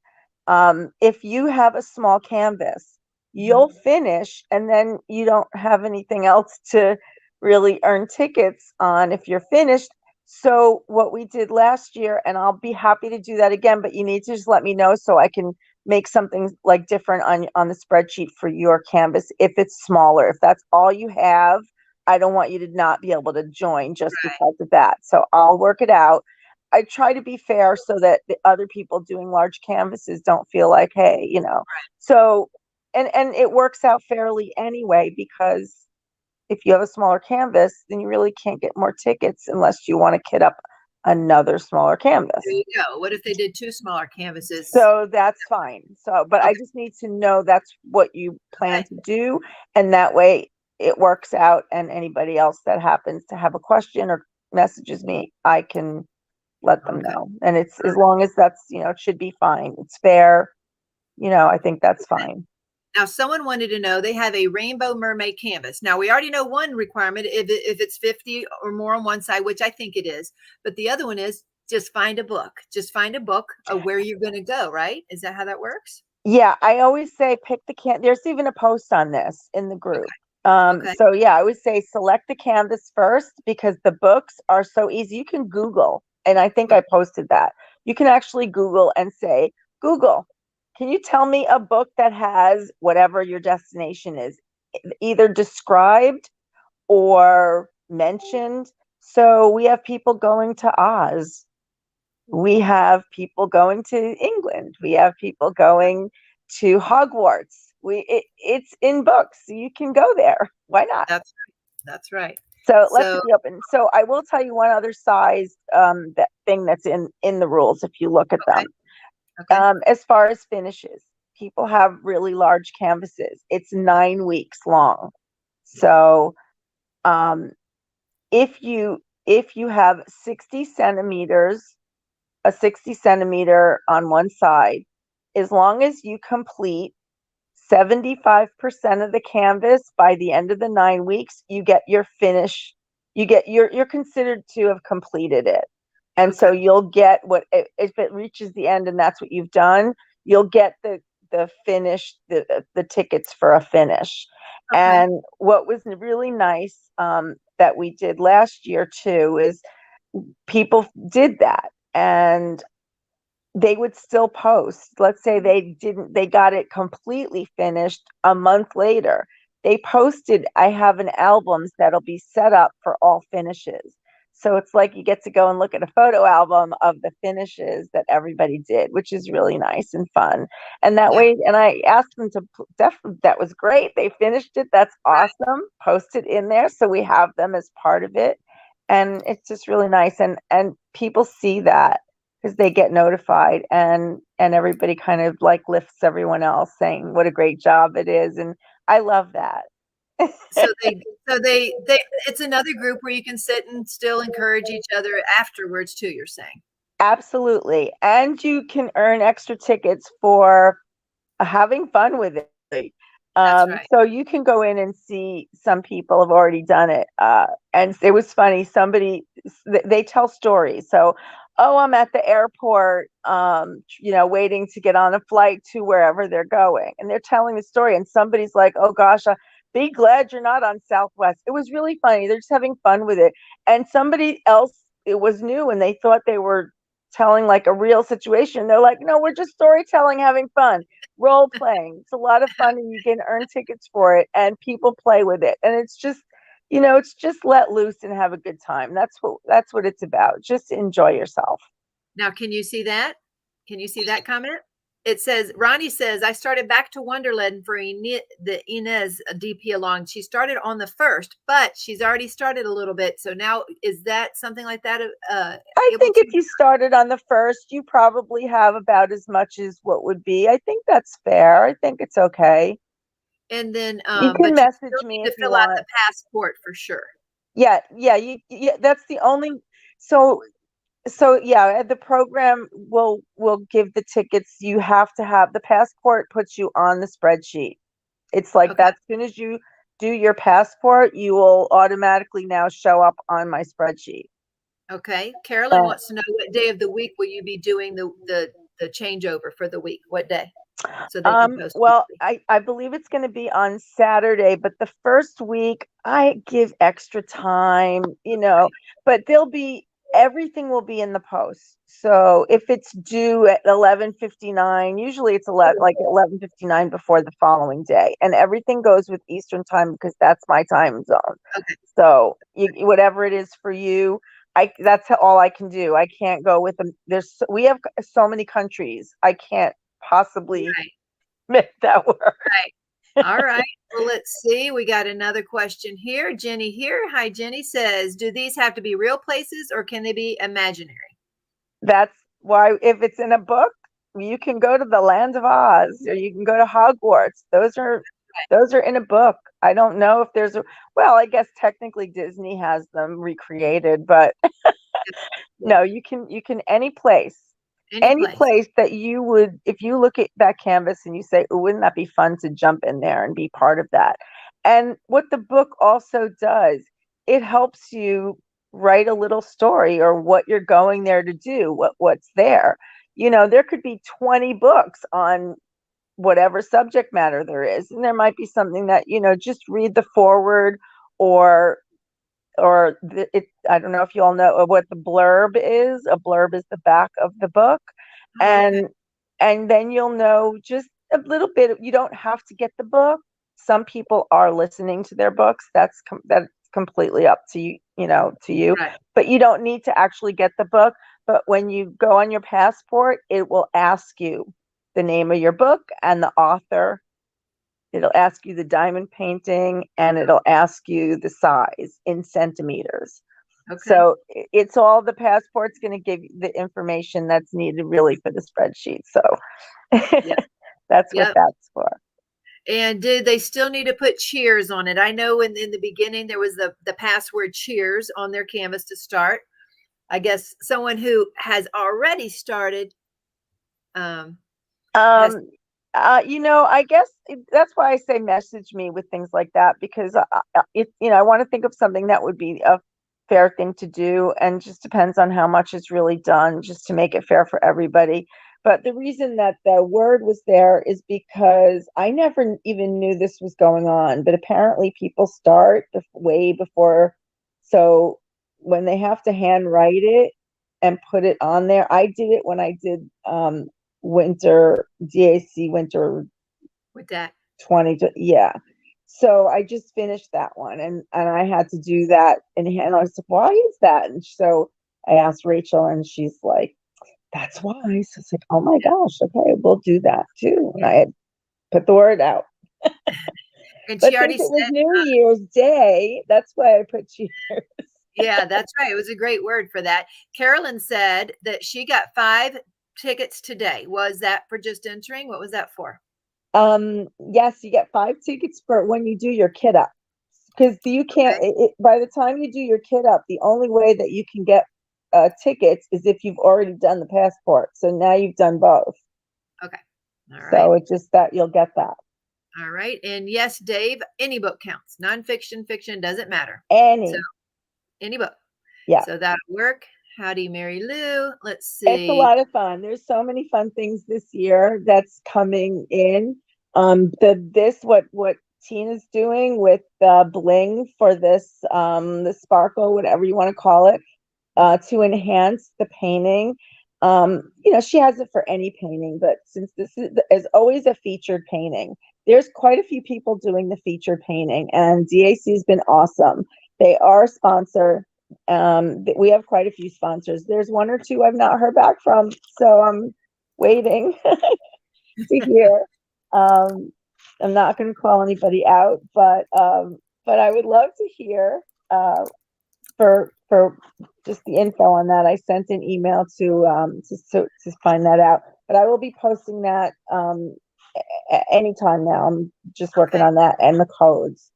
if you have a small canvas, you'll finish, and then you don't have anything else to really earn tickets on if you're finished. So what we did last year, and I'll be happy to do that again, but you need to just let me know so I can make something like different on the spreadsheet for your canvas if it's smaller. If that's all you have, I don't want you to not be able to join just Right. because of that. So I'll work it out. I try to be fair so that the other people doing large canvases don't feel like, hey, So and it works out fairly anyway, because if you have a smaller canvas, then you really can't get more tickets unless you want to kit up another smaller There canvas. you go. What if they did two smaller canvases? So that's fine. So, but I Okay. just need to know that's what you plan Okay. to do. And that way it works out. And anybody else that happens to have a question or messages me, I can let them Okay. know. And it's as long as that's, it should be fine. It's fair. I think that's fine. Now, someone wanted to know, they have a rainbow mermaid canvas. Now, we already know one requirement if it's 50 or more on one side, which I think it is. But the other one is just find a book. Just find a book of where you're going to go, right? Is that how that works? Yeah, I always say pick the there's even a post on this in the group. Okay. So yeah, I would say select the canvas first, because the books are so easy. You can Google, and I think I posted that. You can actually Google and say, Google, can you tell me a book that has whatever your destination is, either described or mentioned? So we have people going to Oz. We have people going to England. We have people going to Hogwarts. It's in books. So you can go there. Why not? That's that's right. So let's So, be open. So I will tell you one other size that thing that's in the rules if you look at okay. them. Okay. As far as finishes, people have really large canvases. It's 9 weeks long. So um, if you have 60 centimeters, a 60 centimeter on one side, as long as you complete 75% of the canvas by the end of the 9 weeks, you get your finish. You're considered to have completed it. And so Okay. you'll get if it reaches the end and that's what you've done, you'll get the finish, the tickets for a finish. Okay. And what was really nice, that we did last year too, is people did that, and they would still post. Let's say they got it completely finished a month later. They posted, I have an albums that'll be set up for all finishes. So it's like you get to go and look at a photo album of the finishes that everybody did, which is really nice and fun. And that Yeah. way, and I asked them to definitely, that was great. They finished it. That's Right. awesome. Post it in there so we have them as part of it. And it's just really nice. And people see that because they get notified, and everybody kind of like lifts everyone else saying what a great job it is, and I love that. So they it's another group where you can sit and still encourage each other afterwards too, you're saying. Absolutely. And you can earn extra tickets for having fun with it. That's right. So you can go in and see some people have already done it. And it was funny. They tell stories. So, oh, I'm at the airport, waiting to get on a flight to wherever they're going. And they're telling the story. And somebody's like, oh gosh, be glad you're not on Southwest. It was really funny. They're just having fun with it. And somebody else, it was new and they thought they were telling like a real situation. They're like, no, we're just storytelling, having fun, role playing. It's a lot of fun, and you can earn tickets for it, and people play with it. And it's just, it's just let loose and have a good time. That's what it's about. Just enjoy yourself. Now, can you see that? Can you see that comment? It says, Ronnie says, I started back to Wonderland for the Inez DP along. She started on the first, but she's already started a little bit. So now, is that something like that I able think to? if you started on the first, you probably have about as much as what would be. I think that's fair. I think it's okay. And then, You can but you still message me need if to you fill out want. the passport for sure. Yeah, that's the only. So yeah, the program will give the tickets. You have to have the passport, puts you on the spreadsheet. It's like Okay. that. As soon as you do your passport, you will automatically now show up on my spreadsheet. Okay. Carolyn And wants to know what day of the week will you be doing the changeover for the week? What day? So they can post well, weekly. I believe it's going to be on Saturday, but the first week I give extra time, Right. but everything will be in the post. So if it's due at 11:59, usually it's like 11:59 before the following day, and everything goes with Eastern time because that's my time zone. Okay. So whatever it is for you, that's all I can do. I can't go with them. We have so many countries. I can't possibly Right. make that work. Right. All right. Well, let's see. We got another question here. Jenny here. Hi, Jenny says, do these have to be real places or can they be imaginary? That's why if it's in a book, you can go to the land of Oz or you can go to Hogwarts. Those are in a book. I don't know if well, I guess technically Disney has them recreated, but Yeah. no, you can Any any place. place that you would, if you look at that canvas and you say, oh, wouldn't that be fun to jump in there and be part of that? And what the book also does, it helps you write a little story or what you're going there to do, what's there. There could be 20 books on whatever subject matter there is, and there might be something that, just read the forward, or I don't know if you all know what the blurb is. A blurb is the back of the book, Oh, okay. and then you'll know just a little bit. You don't have to get the book. Some people are listening to their books. That's completely up to you, to you. Right. But you don't need to actually get the book. But when you go on your passport, it will ask you the name of your book and the author. It'll ask you the diamond painting, and it'll ask you the size in centimeters. Okay. So it's all, the passport's going to give you the information that's needed really for the spreadsheet. So Yep. that's what Yep. that's for. And did they still need to put cheers on it? I know in the beginning there was the password cheers on their canvas to start. I guess someone who has already started um, has. Um, I guess that's why I say message me with things like that, because I want to think of something that would be fair thing to do, and just depends on how much is really done, just to make it fair for everybody. But the reason that the word was there is because I never even knew this was going on, but apparently people start way before. So when they have to handwrite it and put it on there, I did it when I did winter DAC winter with that. 20, yeah. So I just finished that one, and I had to do that, and I was like, why is that? And so I asked Rachel, and she's like, that's why. So it's like, oh my gosh, okay, we'll do that too. And I had put the word out. And But she already since it was said, New Year's Day, that's why I put cheers. yeah, that's right. It was a great word for that. Carolyn said that she got 5 tickets today. Was that for just entering? What was that for? Yes, you get 5 tickets for when you do your kit up, because you can't. Okay. By the time you do your kit up, the only way that you can get tickets is if you've already done the passport. So now you've done both. Okay. All right. So it's just that you'll get that. All right. And yes, Dave, any book counts. Nonfiction, fiction, doesn't matter. So any book. Yeah. So that'll work. Howdy, Mary Lou. Let's see. It's a lot of fun. There's so many fun things this year that's coming in. What Tina's doing with bling for this, the sparkle, whatever you want to call it, to enhance the painting. She has it for any painting, but since this is always a featured painting, there's quite a few people doing the featured painting, and DAC has been awesome. They are a sponsor. We have quite a few sponsors. There's 1 or 2 I've not heard back from, so I'm waiting to hear. I'm not going to call anybody out, but I would love to hear for just the info on that. I sent an email to find that out, but I will be posting that anytime now. I'm just working on that and the codes.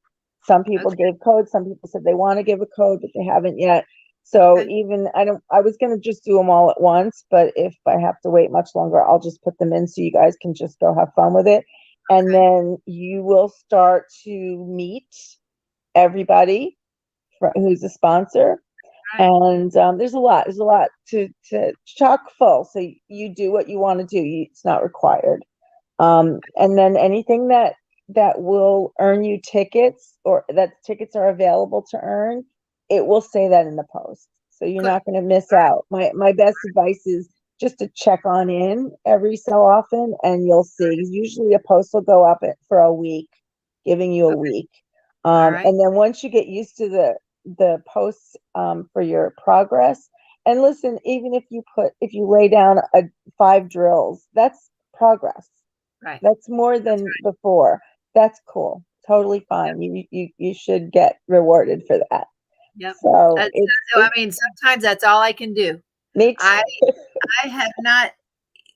Some people gave codes, some people said they want to give a code, but they haven't yet. So I was going to just do them all at once, but if I have to wait much longer, I'll just put them in so you guys can just go have fun with it. And then you will start to meet everybody who's a sponsor. And there's a lot to chock full. So you do what you want to do. It's not required. And then anything that will earn you tickets, or that tickets are available to earn, it will say that in the post. So you're not going to miss out. My best advice is just to check on in every so often, and you'll see. Usually a post will go up for a week, giving you a week. And then once you get used to the posts for your progress, and listen, even if you lay down 5 drills, that's progress. Right. That's more than before. That's cool. Totally fine. You should get rewarded for that. Yep. So I mean, sometimes that's all I can do. Me too. I have not.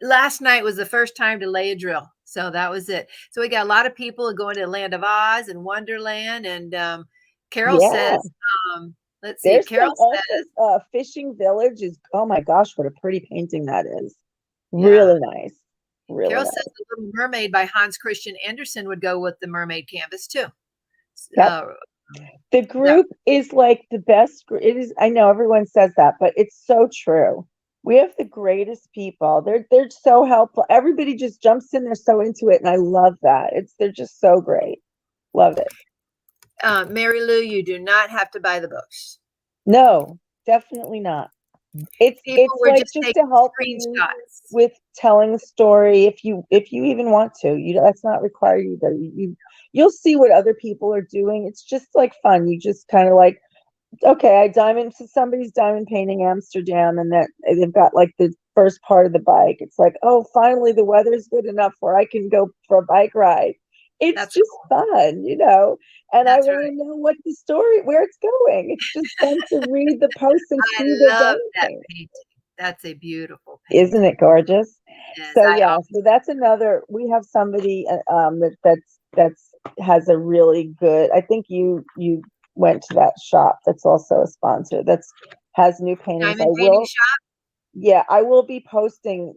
Last night was the first time to lay a drill, so that was it. So we got a lot of people going to Land of Oz and Wonderland, and Carol says, let's see. Carol says, Fishing Village is, oh my gosh, what a pretty painting that is. Really nice. Really Carol nice. says The Little Mermaid by Hans Christian Andersen would go with the mermaid canvas too. Yep. The group is like the best. It is. I know everyone says that, but it's so true. We have the greatest people. They're so helpful. Everybody just jumps in. They're so into it, and I love that. They're just so great. Love it. Mary Lou, you do not have to buy the books. No, definitely not. It's like just to help you with telling a story, if you even want to. That's not required either. You'll see what other people are doing. It's just like fun. You just kind of like, okay, somebody's diamond painting Amsterdam, and that they've got like the first part of the bike. It's like, oh, finally the weather's good enough where I can go for a bike ride. It's just fun, and I want to know what the story, where it's going. It's just fun to read the posts and see the painting. That's a beautiful painting. Isn't it gorgeous? Yes, so that's another. We have somebody that's has a really good. I think you went to that shop. That's also a sponsor. Has new paintings. Diamond painting shop. Yeah, I will be posting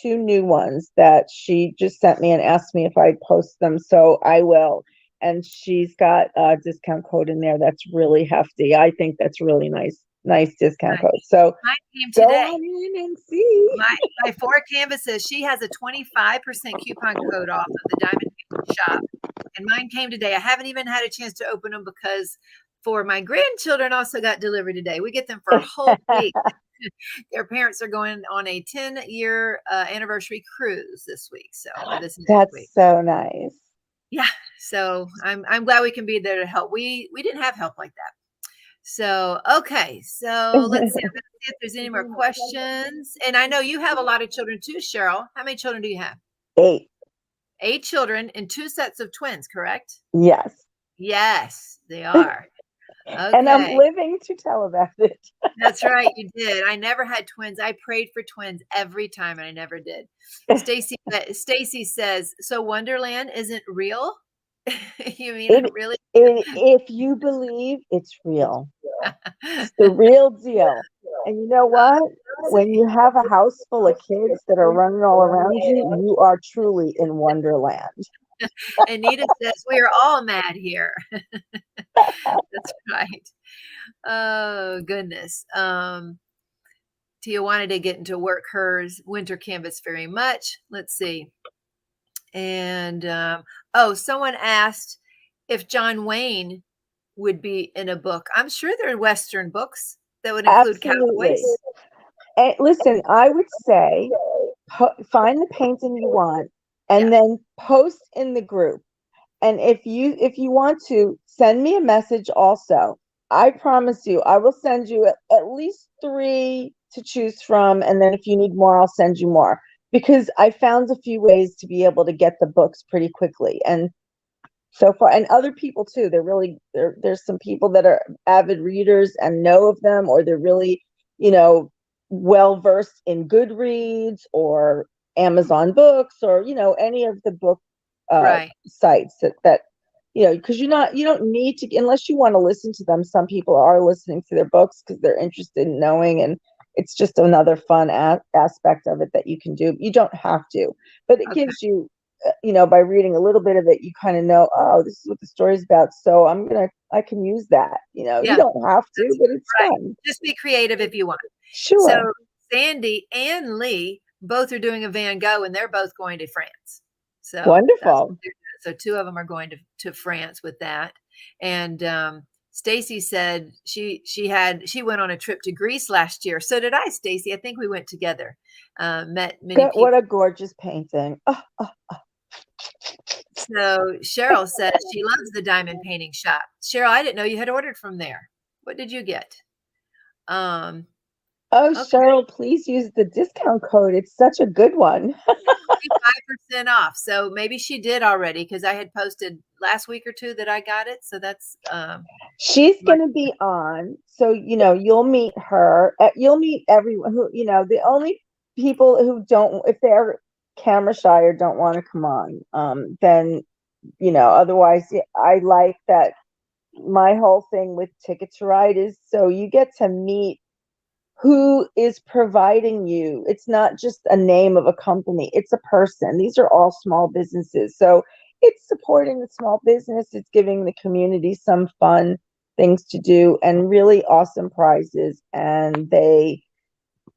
2 new ones that she just sent me and asked me if I'd post them. So I will. and she's got a discount code in there that's really hefty. I think that's really nice discount code. So mine came go today. on in and see. My 4 canvases, she has a 25% coupon code off of the Diamond Painting Shop. And mine came today. I haven't even had a chance to open them because for my grandchildren also got delivered today. We get them for a whole week. Their parents are going on a 10-year anniversary cruise this week. So this That's week. so nice. Yeah. So I'm glad we can be there to help. We didn't have help like that. So, okay. So let's see. I'm going to see if there's any more questions. And I know you have a lot of children too, Cheryl. How many children do you have? 8. 8 children and 2 sets of twins, correct? Yes. Yes, they are. Okay. And I'm living to tell about it. That's right. You did. I never had twins. I prayed for twins every time and I never did. Stacy says, so Wonderland isn't real? You mean it really? If you believe, it's real. It's the real deal. And you know what? When you have a house full of kids that are running all around you, you are truly in Wonderland. Anita says, we are all mad here. That's right. Oh, goodness. Tia wanted to get into work hers winter canvas very much. Let's see. And, someone asked if John Wayne would be in a book. I'm sure there are Western books that would include cowboys. And listen, I would say find the painting you want and then post in the group. And if you want to send me a message also, I promise you, I will send you at least 3 to choose from. And then if you need more, I'll send you more, because I found a few ways to be able to get the books pretty quickly. And so far, and other people too, there's some people that are avid readers and know of them, or they're really, well versed in Goodreads or Amazon Books, or any of the book sites that because you don't need to, unless you want to listen to them. Some people are listening to their books because they're interested in knowing, and it's just another fun aspect of it that you can do. You don't have to, but it gives you, by reading a little bit of it, you kind of know, oh, this is what the story's about. So I can use that. You don't have to, but it's fun. Just be creative if you want. Sure. So Sandy and Lee both are doing a Van Gogh, and they're both going to France. So wonderful. So 2 of them are going to France with that. And Stacy said she went on a trip to Greece last year. So did I, Stacy. I think we went together. Met many people. What a gorgeous painting. So Cheryl says she loves the Diamond Painting Shop. Cheryl, I didn't know you had ordered from there. What did you get? Cheryl, please use the discount code. It's such a good one. 5% off. So maybe she did already, because I had posted last week or 2 that I got it. So that's she's going to be on. So you'll meet her. You'll meet everyone who the only people who don't, if they're camera shy or don't want to come on, then otherwise, I like that. My whole thing with Ticket to Ride is so you get to meet who is providing you. It's not just a name of a company, it's a person. These are all small businesses, so it's supporting the small business. It's giving the community some fun things to do and really awesome prizes. And they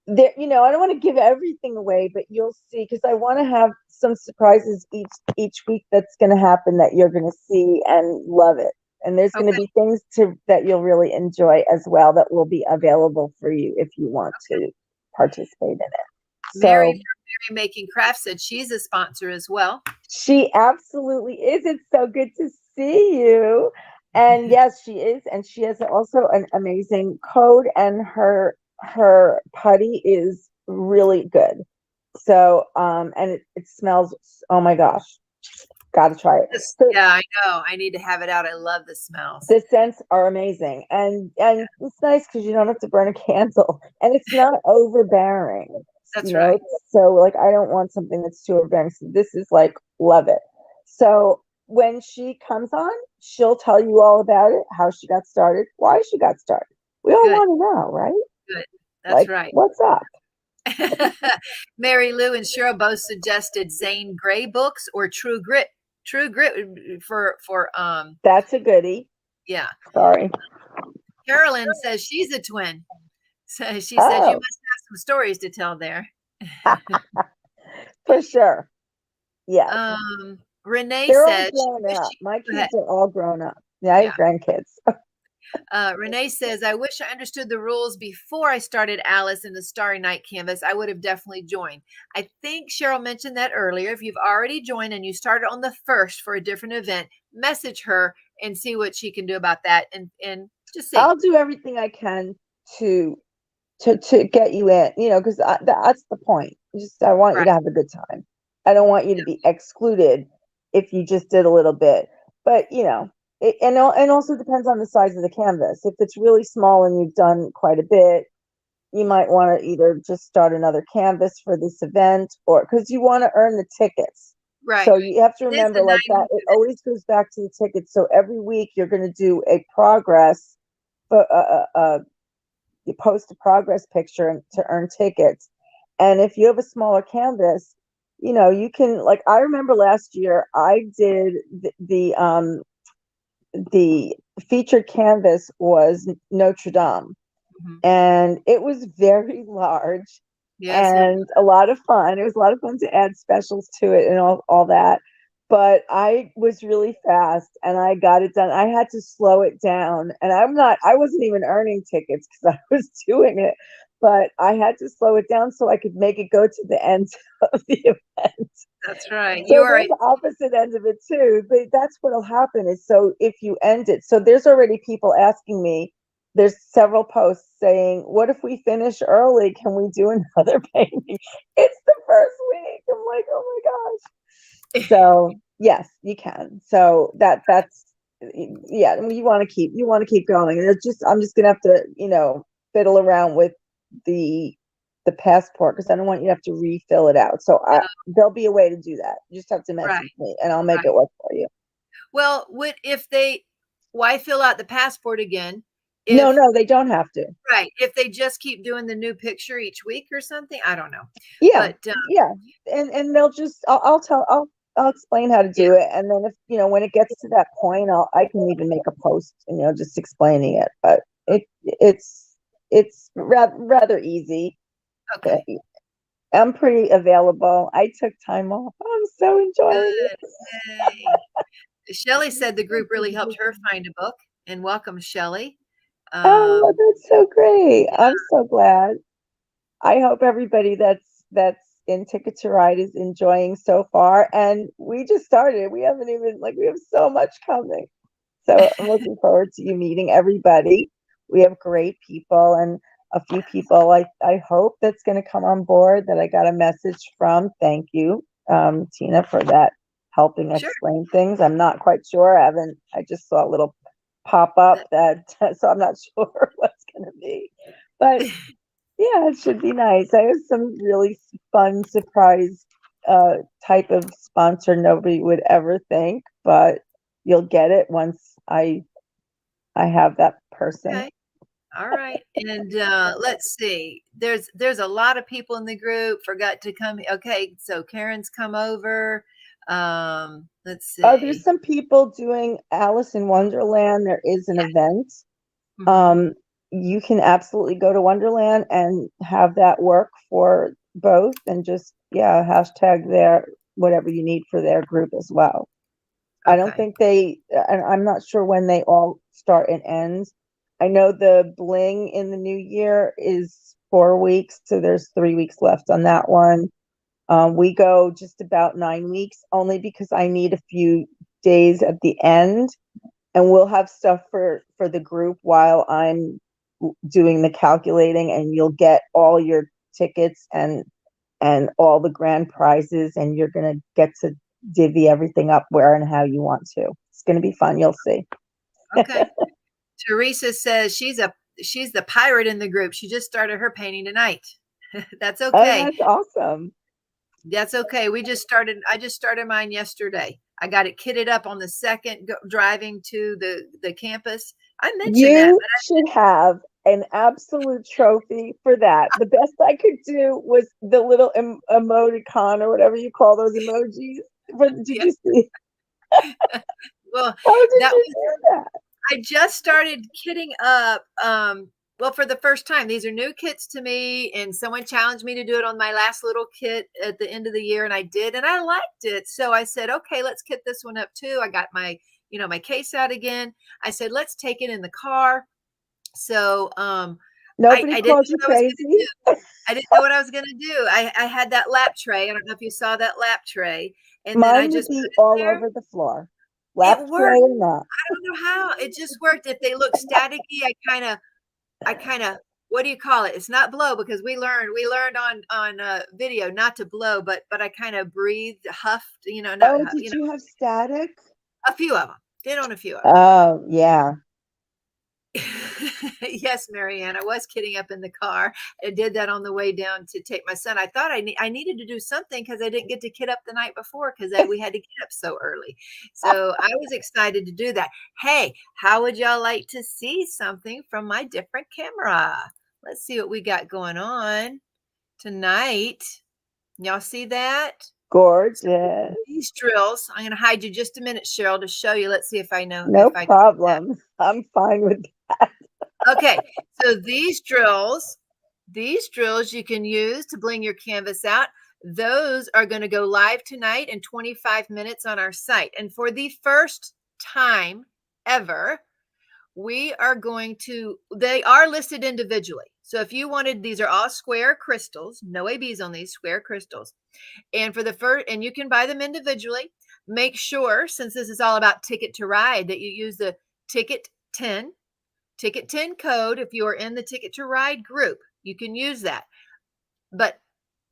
I don't want to give everything away, but you'll see, because I want to have some surprises each week that's going to happen that you're going to see and love it. And there's going to be things that you'll really enjoy as well that will be available for you if you want to participate in it. Mary from Mary Making Crafts said she's a sponsor as well. She absolutely is. It's so good to see you. And yes, she is. And she has also an amazing code, and her putty is really good. So, and it smells, oh my gosh. Got to try it. Yeah, I know. I need to have it out. I love the smells. The scents are amazing, and it's nice because you don't have to burn a candle, and it's not overbearing. That's right. So I don't want something that's too overbearing. So this is love it. So when she comes on, she'll tell you all about it, how she got started, why she got started. We all want to know, right? Good. That's right. What's up? Mary Lou and Cheryl both suggested Zane Grey books or True Grit True Grit for That's a goodie. yeah. Sorry. Carolyn says she's a twin. So she says you Oh, must have some stories to tell there. for sure. Yes. Renee They're all says she grown wish up. she, My go ahead. kids are all grown up. Yeah, I have Yeah. grandkids. Renee says, I wish I understood the rules before I started Alice in the Starry Night canvas. I would have definitely joined. I think Cheryl mentioned that earlier. If you've already joined and you started on the first for a different event, message her and see what she can do about that and just see. I'll do everything I can to get you in, because that's the point. I want you Right. to have a good time. I don't want you to Yeah. be excluded if you just did a little bit. But and also depends on the size of the canvas. If it's really small and you've done quite a bit, you might want to either just start another canvas for this event, or because you want to earn the tickets. Right. So you have to It is a remember, like, that 9-week it event. always goes back to the tickets. So every week you're going to do a progress, but you post a progress picture to earn tickets. And if you have a smaller canvas, you can, like, I remember last year I did the featured canvas was Notre Dame, Mhm. and it was very large Yes, it and a lot of fun. It was a lot of fun to add specials to it and all that. But I was really fast and I got it done. I had to slow it down, and I wasn't even earning tickets because I was doing it, but I had to slow it down so I could make it go to the end of the event. that's right. You So are there's right. the opposite end of it too. But that's what'll happen is, so if you end it, so there's already people asking me. There's several posts saying, "What if we finish early? Can we do another painting?" It's the first week. I'm like, "Oh my gosh!" So yes, you can. So that's yeah. You want to keep going, and I'm just gonna have to fiddle around with the the passport because I don't want you to have to refill it out. So there'll be a way to do that. You just have to Right, message me, and I'll make right. it work for you. Well, would if they why fill out the passport again No, if no, they don't have to. right, if they just keep doing the new picture each week or something? I don't know. Yeah, But yeah, and they'll just I'll explain how to yeah, do it, and then if when it gets to that point, I can even make a post, just explaining it. But it's rather easy. Uh, okay. I'm pretty available. I took time off. I'm so enjoying it. Good. Yay. Shelley said the group really helped her find a book and welcome Shelley. Oh, Um, that's so great. yeah, I'm so glad. I hope everybody that's in Ticket to Ride is enjoying so far. And we just started. We haven't even, like, we have so much coming. So I'm looking forward to you meeting everybody. We have great people and a few people I hope that's going to come on board that I got a message from. Thank you, Tina, for that, helping sure. explain things. I'm not quite sure. I just saw a little pop up that, so I'm not sure what's going to be. But yeah, it should be nice. I have some really fun surprise type of sponsor nobody would ever think, but you'll get it once I have that person. Okay. All right. And let's see. There's a lot of people in the group forgot to come. Okay, so Karen's come over. Let's Oh, there's see. some people doing Alice in Wonderland. There is an Yes. event. Hmm. Um, you can absolutely go to Wonderland and have that work for both, and just, yeah, hashtag their whatever you need for their group as well. I don't Okay. think and I'm not sure when they all start and end. I know the Bling in the new year is 4 weeks, so there's 3 weeks left on that one. We go just about 9 weeks, only because I need a few days at the end, and we'll have stuff for the group while I'm doing the calculating, and you'll get all your tickets and all the grand prizes, and you're going to get to divvy everything up where and how you want to. It's going to be fun. You'll see. Okay. Teresa says she's the pirate in the group. She just started her painting tonight. That's Oh, okay. that's awesome. That's okay. I just started mine yesterday. I got it kitted up on the second driving to the campus. I mentioned that, You should have an absolute trophy for that. The best I could do was the little emoticon or whatever you call those emojis. But did yeah, you see? Well, How did that you was do that? I just started kitting up. Well, for the first time, these are new kits to me, and someone challenged me to do it on my last little kit at the end of the year, and I did, and I liked it. So I said, okay, let's kit this one up too. I got my, my case out again. I said, let's take it in the car. So Nobody I didn't called know you what I was going to crazy? do. I didn't know what I was going to do. I had that lap tray. I don't know if you saw that lap tray, and then I Mine would just be put it all there. over the floor. It Lap tray worked. or not. I don't know how. It just worked. If they look staticky, I kind of what do you call it? It's not blow because we learned on video not to blow, but I kind of breathed, huffed, not Oh, did you know, you have static? a few of them. Did on a few of them. Oh, yeah. Yes, Marianne, I was kidding up in the car. I did that on the way down to take my son. I thought I needed to do something because I didn't get to kid up the night before because we had to get up so early. So I was excited to do that. Hey, how would y'all like to see something from my different camera? Let's see what we got going on tonight. Y'all see that? So Gorgeous. these drills, I'm going to hide you just a minute, Cheryl, to show you. Let's see if I know if No I can do that. problem. I'm fine with that. Okay, so these drills you can use to bling your canvas out. Those are going to go live tonight in 25 minutes on our site. And for the first time ever, they are listed individually. So if you wanted, these are all square crystals, no ABs on these square crystals. And and you can buy them individually. Make sure, since this is all about Ticket to Ride, that you use the Ticket 10 code. If you are in the Ticket to Ride group, you can use that. But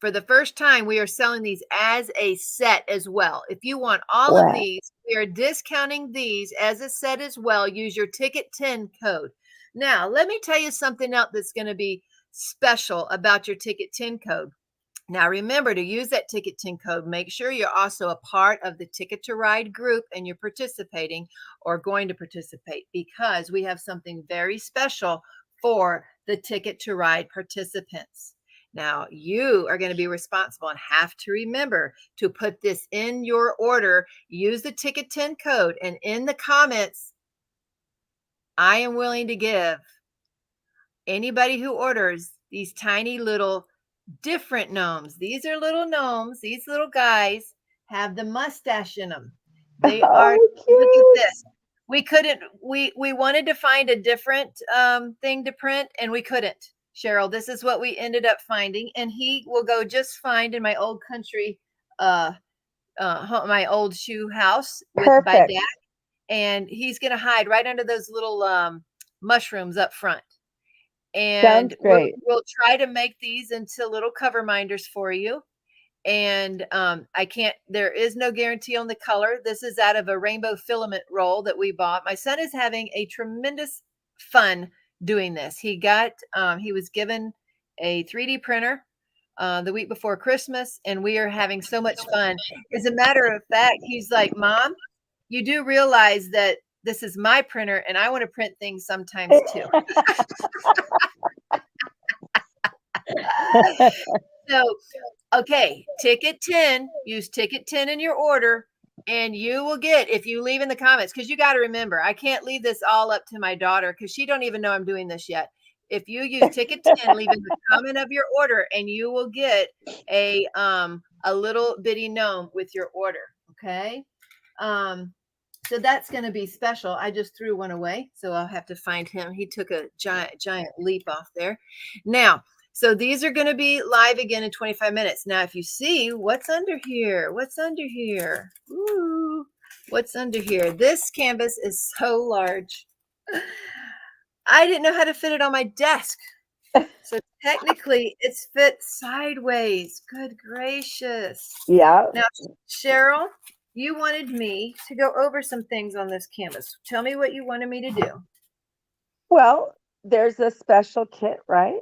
for the first time, we are selling these as a set as well. If you want all of Wow. these, we are discounting these as a set as well. Use your Ticket 10 code. Now, let me tell you something else that's going to be special about your Ticket 10 code. Now, remember to use that Ticket 10 code. Make sure you're also a part of the Ticket to Ride group and you're participating or going to participate, because we have something very special for the Ticket to Ride participants. Now, you are going to be responsible and have to remember to put this in your order. Use the Ticket 10 code, and in the comments, I am willing to give anybody who orders these tiny little different gnomes. These are little gnomes. These little guys have the mustache in them. They are, Oh, look at cute. this. We couldn't, we wanted to find a different thing to print, and we couldn't. Cheryl, this is what we ended up finding, and he will go just fine in my old country, my old shoe house by Perfect. Dad, and he's going to hide right under those little mushrooms up front. Sounds And great. we'll try to make these into little cover minders for you. And there is no guarantee on the color. This is out of a rainbow filament roll that we bought. My son is having a tremendous fun doing this. He was given a 3D printer the week before Christmas, and we are having so much fun. As a matter of fact, he's like, Mom, you do realize that this is my printer and I want to print things sometimes too. So, okay, Ticket 10, use Ticket 10 in your order, and you will get, if you leave in the comments, because you got to remember, I can't leave this all up to my daughter because she don't even know I'm doing this yet. If you use Ticket 10, leave in the comment of your order, and you will get a little bitty gnome with your order. Okay. So that's going to be special. I just threw one away, so I'll have to find him. He took a giant leap off there. Now, so these are going to be live again in 25 minutes. Now, if you see what's under here, Ooh, what's under here? This canvas is so large. I didn't know how to fit it on my desk. So technically it's fit sideways. Good gracious. Yeah. Now, Cheryl, you wanted me to go over some things on this canvas. Tell me what you wanted me to do. Well, there's a special kit, right?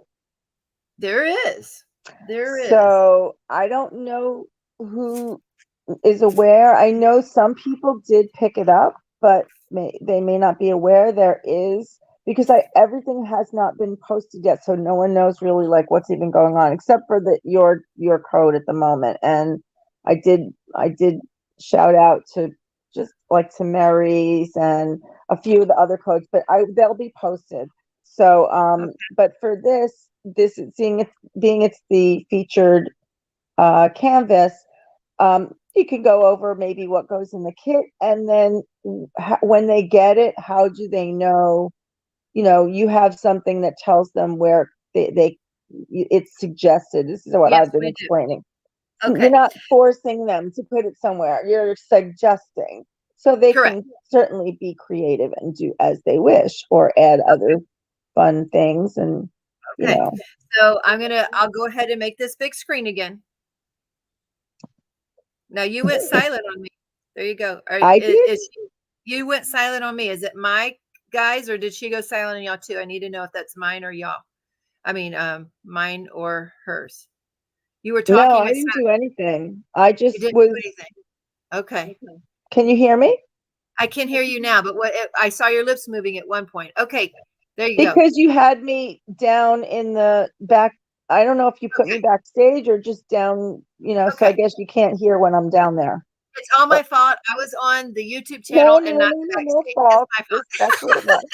There is. So I don't know who is aware. I know some people did pick it up, but they may not be aware there is, because everything has not been posted yet, so no one knows really like what's even going on except for your code at the moment. And I did shout out to just like to Mary's and a few of the other codes, but they'll be posted. So, but for this is being it's the featured canvas, you can go over maybe what goes in the kit, and then when they get it, how do they know? You have something that tells them where it's suggested. This is what Yes, I've been we do. explaining. Okay. You're not forcing them to put it somewhere. You're suggesting. So they Correct. can certainly be creative and do as they wish or add other fun things. And, Okay. So I'll go ahead and make this big screen again. Now you went silent on me. There you go. I did. You went silent on me. Is it my guys, or did she go silent on y'all too? I need to know if that's mine or y'all. I mean, mine or hers. You were talking. No, I didn't do anything. I You just didn't was. do anything. Okay. Can you hear me? I can hear you now, but I saw your lips moving at one point. Okay. There you go. Because you had me down in the back. I don't know if you put me backstage or just down, so I guess you can't hear when I'm down there. It's all my fault. I was on the YouTube channel and not the backstage. No fault. It's my fault. That's what it was.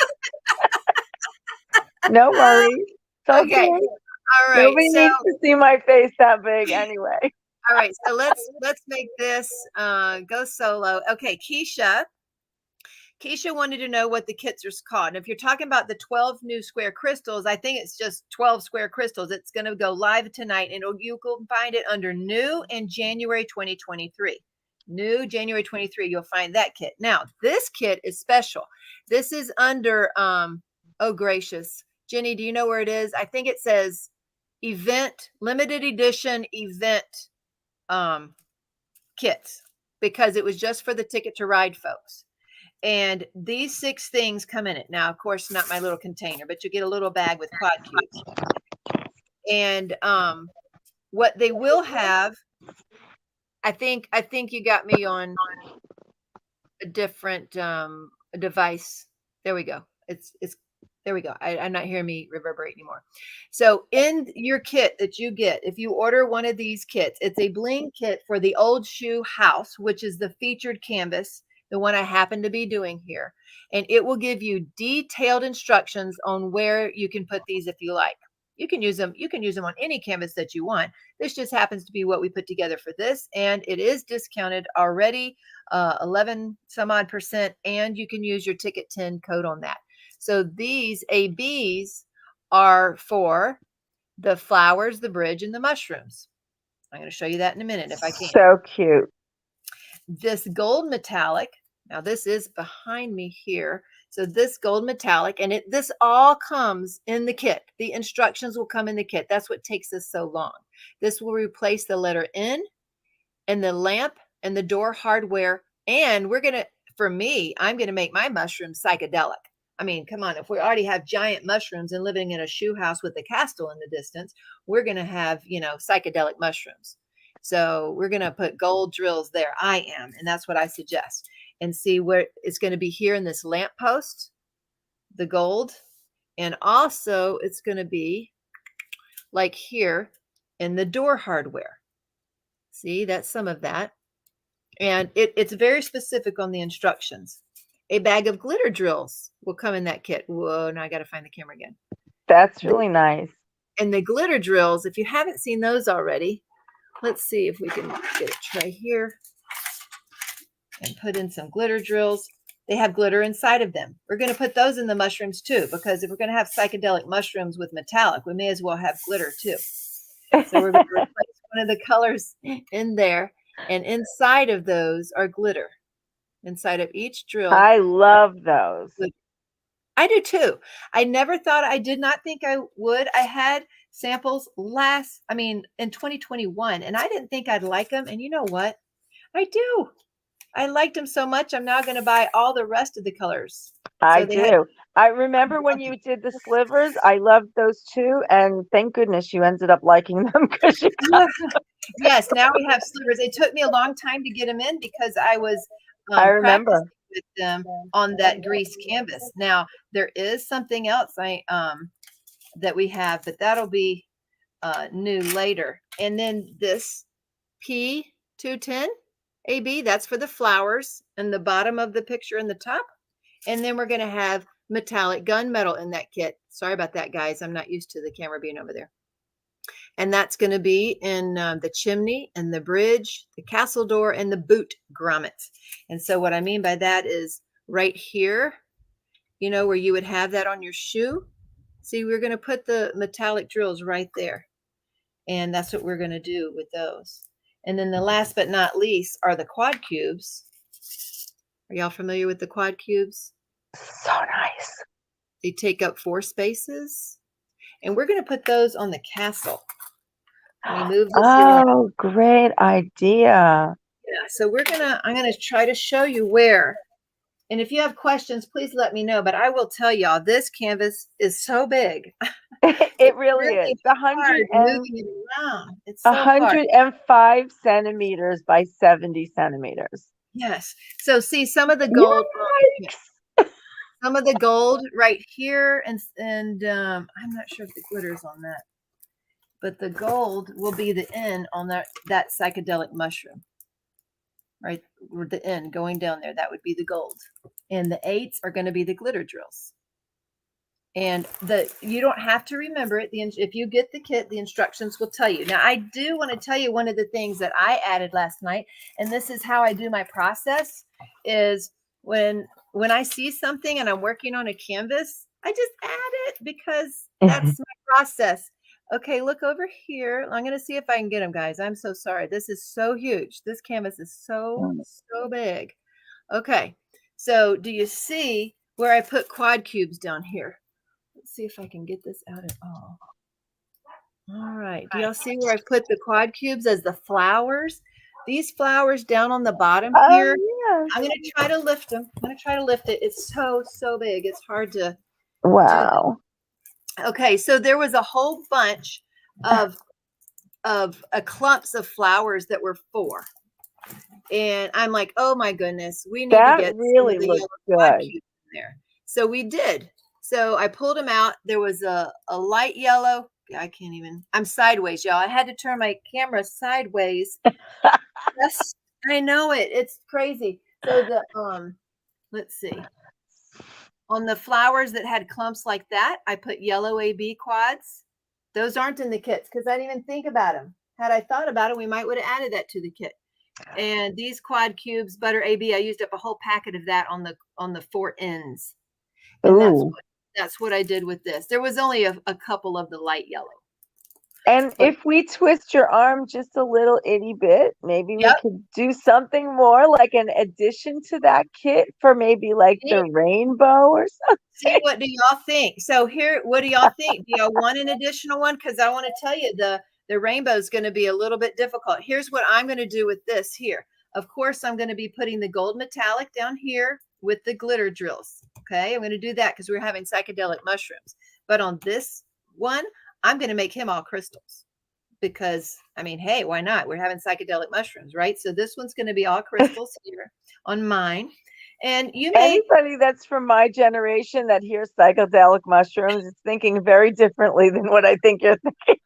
No worries. It's okay. All right. Nobody needs to see my face that big anyway. All right. So let's make this go solo. Okay, Keisha wanted to know what the kits are called. And if you're talking about the 12 new square crystals, I think it's just 12 square crystals. It's going to go live tonight, and you can find it under new in January 2023. New January 23, you'll find that kit. Now, this kit is special. This is under, oh gracious. Jenny, do you know where it is? I think it says event, limited edition event kits, because it was just for the Ticket to Ride folks. And these 6 things come in it. Now, of course, not my little container, but you get a little bag with quad cubes. And what they will have, I think you got me on a different device. There we go. It's there we go. I'm not hearing me reverberate anymore. So in your kit that you get, if you order one of these kits, it's a bling kit for the old shoe house, which is the featured canvas, the one I happen to be doing here. And it will give you detailed instructions on where you can put these if you like. You can use them on any canvas that you want. This just happens to be what we put together for this, and it is discounted already, 11 some odd %, and you can use your ticket 10 code on that. So these ABs are for the flowers, the bridge, and the mushrooms. I'm going to show you that in a minute if I can. So cute. This gold metallic, now this is behind me here. So this gold metallic, and this all comes in the kit. The instructions will come in the kit. That's what takes us so long. This will replace the letter N and the lamp and the door hardware. And I'm going to make my mushrooms psychedelic. I mean, come on, if we already have giant mushrooms and living in a shoe house with a castle in the distance, we're going to have, psychedelic mushrooms. So we're going to put gold drills there. I am. And that's what I suggest. And see where it's going to be here in this lamp post, the gold. And also it's going to be like here in the door hardware. See, that's some of that. And it's very specific on the instructions. A bag of glitter drills will come in that kit. Whoa, now I got to find the camera again. That's really nice. And the glitter drills, if you haven't seen those already, let's see if we can get a tray here and put in some glitter drills. They have glitter inside of them. We're going to put those in the mushrooms too, because if we're going to have psychedelic mushrooms with metallic, we may as well have glitter too. So we're going to replace one of the colors in there, and inside of those are glitter. Inside of each drill. I love those. I do too. I did not think I would. I had samples in 2021, and I didn't think I'd like them. And you know what? I do. I liked them so much. I'm now going to buy all the rest of the colors. I do. I remember when you did the slivers. I loved those too. And thank goodness you ended up liking them because you Yes, now we have slivers. It took me a long time to get them in because I was I remember with them on that grease canvas. Now there is something else that we have, but that'll be new later. And then this P210 AB, that's for the flowers and the bottom of the picture and the top. And then we're going to have metallic gunmetal in that kit. Sorry about that, guys. I'm not used to the camera being over there. And that's going to be in the chimney and the bridge, the castle door, and the boot grommets. And so what I mean by that is right here, you know, where you would have that on your shoe. See, we're going to put the metallic drills right there. And that's what we're going to do with those. And then the last but not least are the quad cubes. Are y'all familiar with the quad cubes? So nice. They take up 4 spaces. And we're going to put those on the castle. Let me move this around. Oh, great idea. Yeah, so I'm gonna try to show you where. And if you have questions, please let me know. But I will tell y'all, this canvas is so big. It really is. The hard moving it around. It's so hard. 105 centimeters by 70 centimeters. Yes. So see some of the gold. Some of the gold right here, and I'm not sure if the glitter is on that, but the gold will be the end on that psychedelic mushroom. Right, the end going down there, that would be the gold, and the 8s are going to be the glitter drills. And you don't have to remember it. If you get the kit, the instructions will tell you. Now, I do want to tell you one of the things that I added last night, and this is how I do my process, is when I see something and I'm working on a canvas, I just add it because that's my process. Okay, look over here. I'm going to see if I can get them, guys. I'm so sorry. This is so huge. This canvas is so big. Okay, so do you see where I put quad cubes down here? Let's see if I can get this out at all. All right. Do y'all see where I put the quad cubes as the flowers? These flowers down on the bottom here. Yes. I'm going to try to lift them. I'm going to try to lift it. It's so big. It's hard to. Wow. Okay, so there was a whole bunch of clumps of flowers that were 4. And I'm like, oh my goodness, we need to get really looks good in there. So we did. So I pulled them out. There was a light yellow. I can't even. I'm sideways, y'all. I had to turn my camera sideways. Yes, I know it. It's crazy. So the let's see. On the flowers that had clumps like that, I put yellow AB quads. Those aren't in the kits because I didn't even think about them. Had I thought about it, we might would have added that to the kit. And these quad cubes, butter AB, I used up a whole packet of that on the 4 ends. And that's what I did with this. There was only a couple of the light yellow. And if we twist your arm just a little itty bit, maybe we could do something more like an addition to that kit for maybe like the rainbow or something. See, what do y'all think? So here, what do y'all think? Do y'all want an additional one? Because I want to tell you the rainbow is going to be a little bit difficult. Here's what I'm going to do with this here. Of course, I'm going to be putting the gold metallic down here with the glitter drills. Okay, I'm going to do that because we're having psychedelic mushrooms. But on this one, I'm going to make him all crystals because, I mean, hey, why not? We're having psychedelic mushrooms, right? So this one's going to be all crystals here on mine. And anybody that's from my generation that hears psychedelic mushrooms is thinking very differently than what I think you're thinking.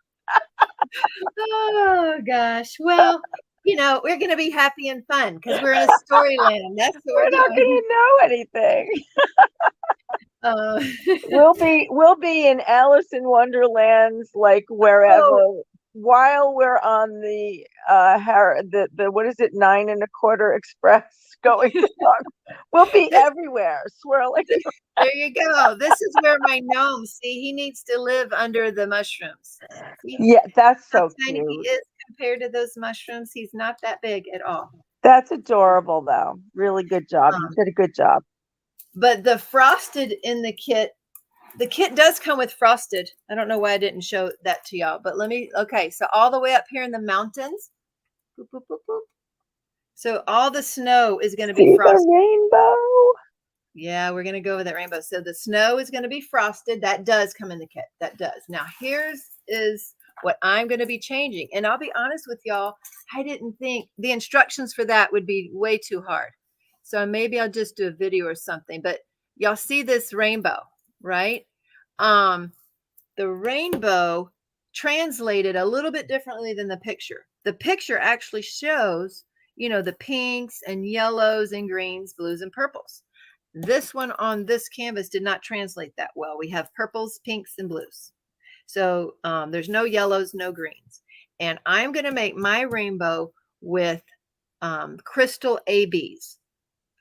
Oh, gosh. Well, you know, we're going to be happy and fun because we're in a storyland. That's what we're not going to know anything. We'll be in Alice in Wonderland's, like wherever, while we're on the what is it, 9 1/4 Express going along. We'll be everywhere, swirling. There you go. This is where my gnome. See, he needs to live under the mushrooms. Yeah, that's so cute. He is compared to those mushrooms. He's not that big at all. That's adorable, though. Really good job. You did a good job. But the frosted in the kit does come with frosted. I don't know why I didn't show that to y'all, but okay. So all the way up here in the mountains, boop, boop, boop, boop. So all the snow is going to be frosted. The rainbow. Yeah, we're going to go with that rainbow. So the snow is going to be frosted. That does come in the kit. That does. Now is what I'm going to be changing. And I'll be honest with y'all, I didn't think the instructions for that would be way too hard. So maybe I'll just do a video or something, but y'all see this rainbow, right? The rainbow translated a little bit differently than the picture. The picture actually shows you know, the pinks and yellows and greens, blues and purples. This one on this canvas did not translate that well. We have purples, pinks, and blues. So there's no yellows, no greens. And I'm going to make my rainbow with crystal ABs.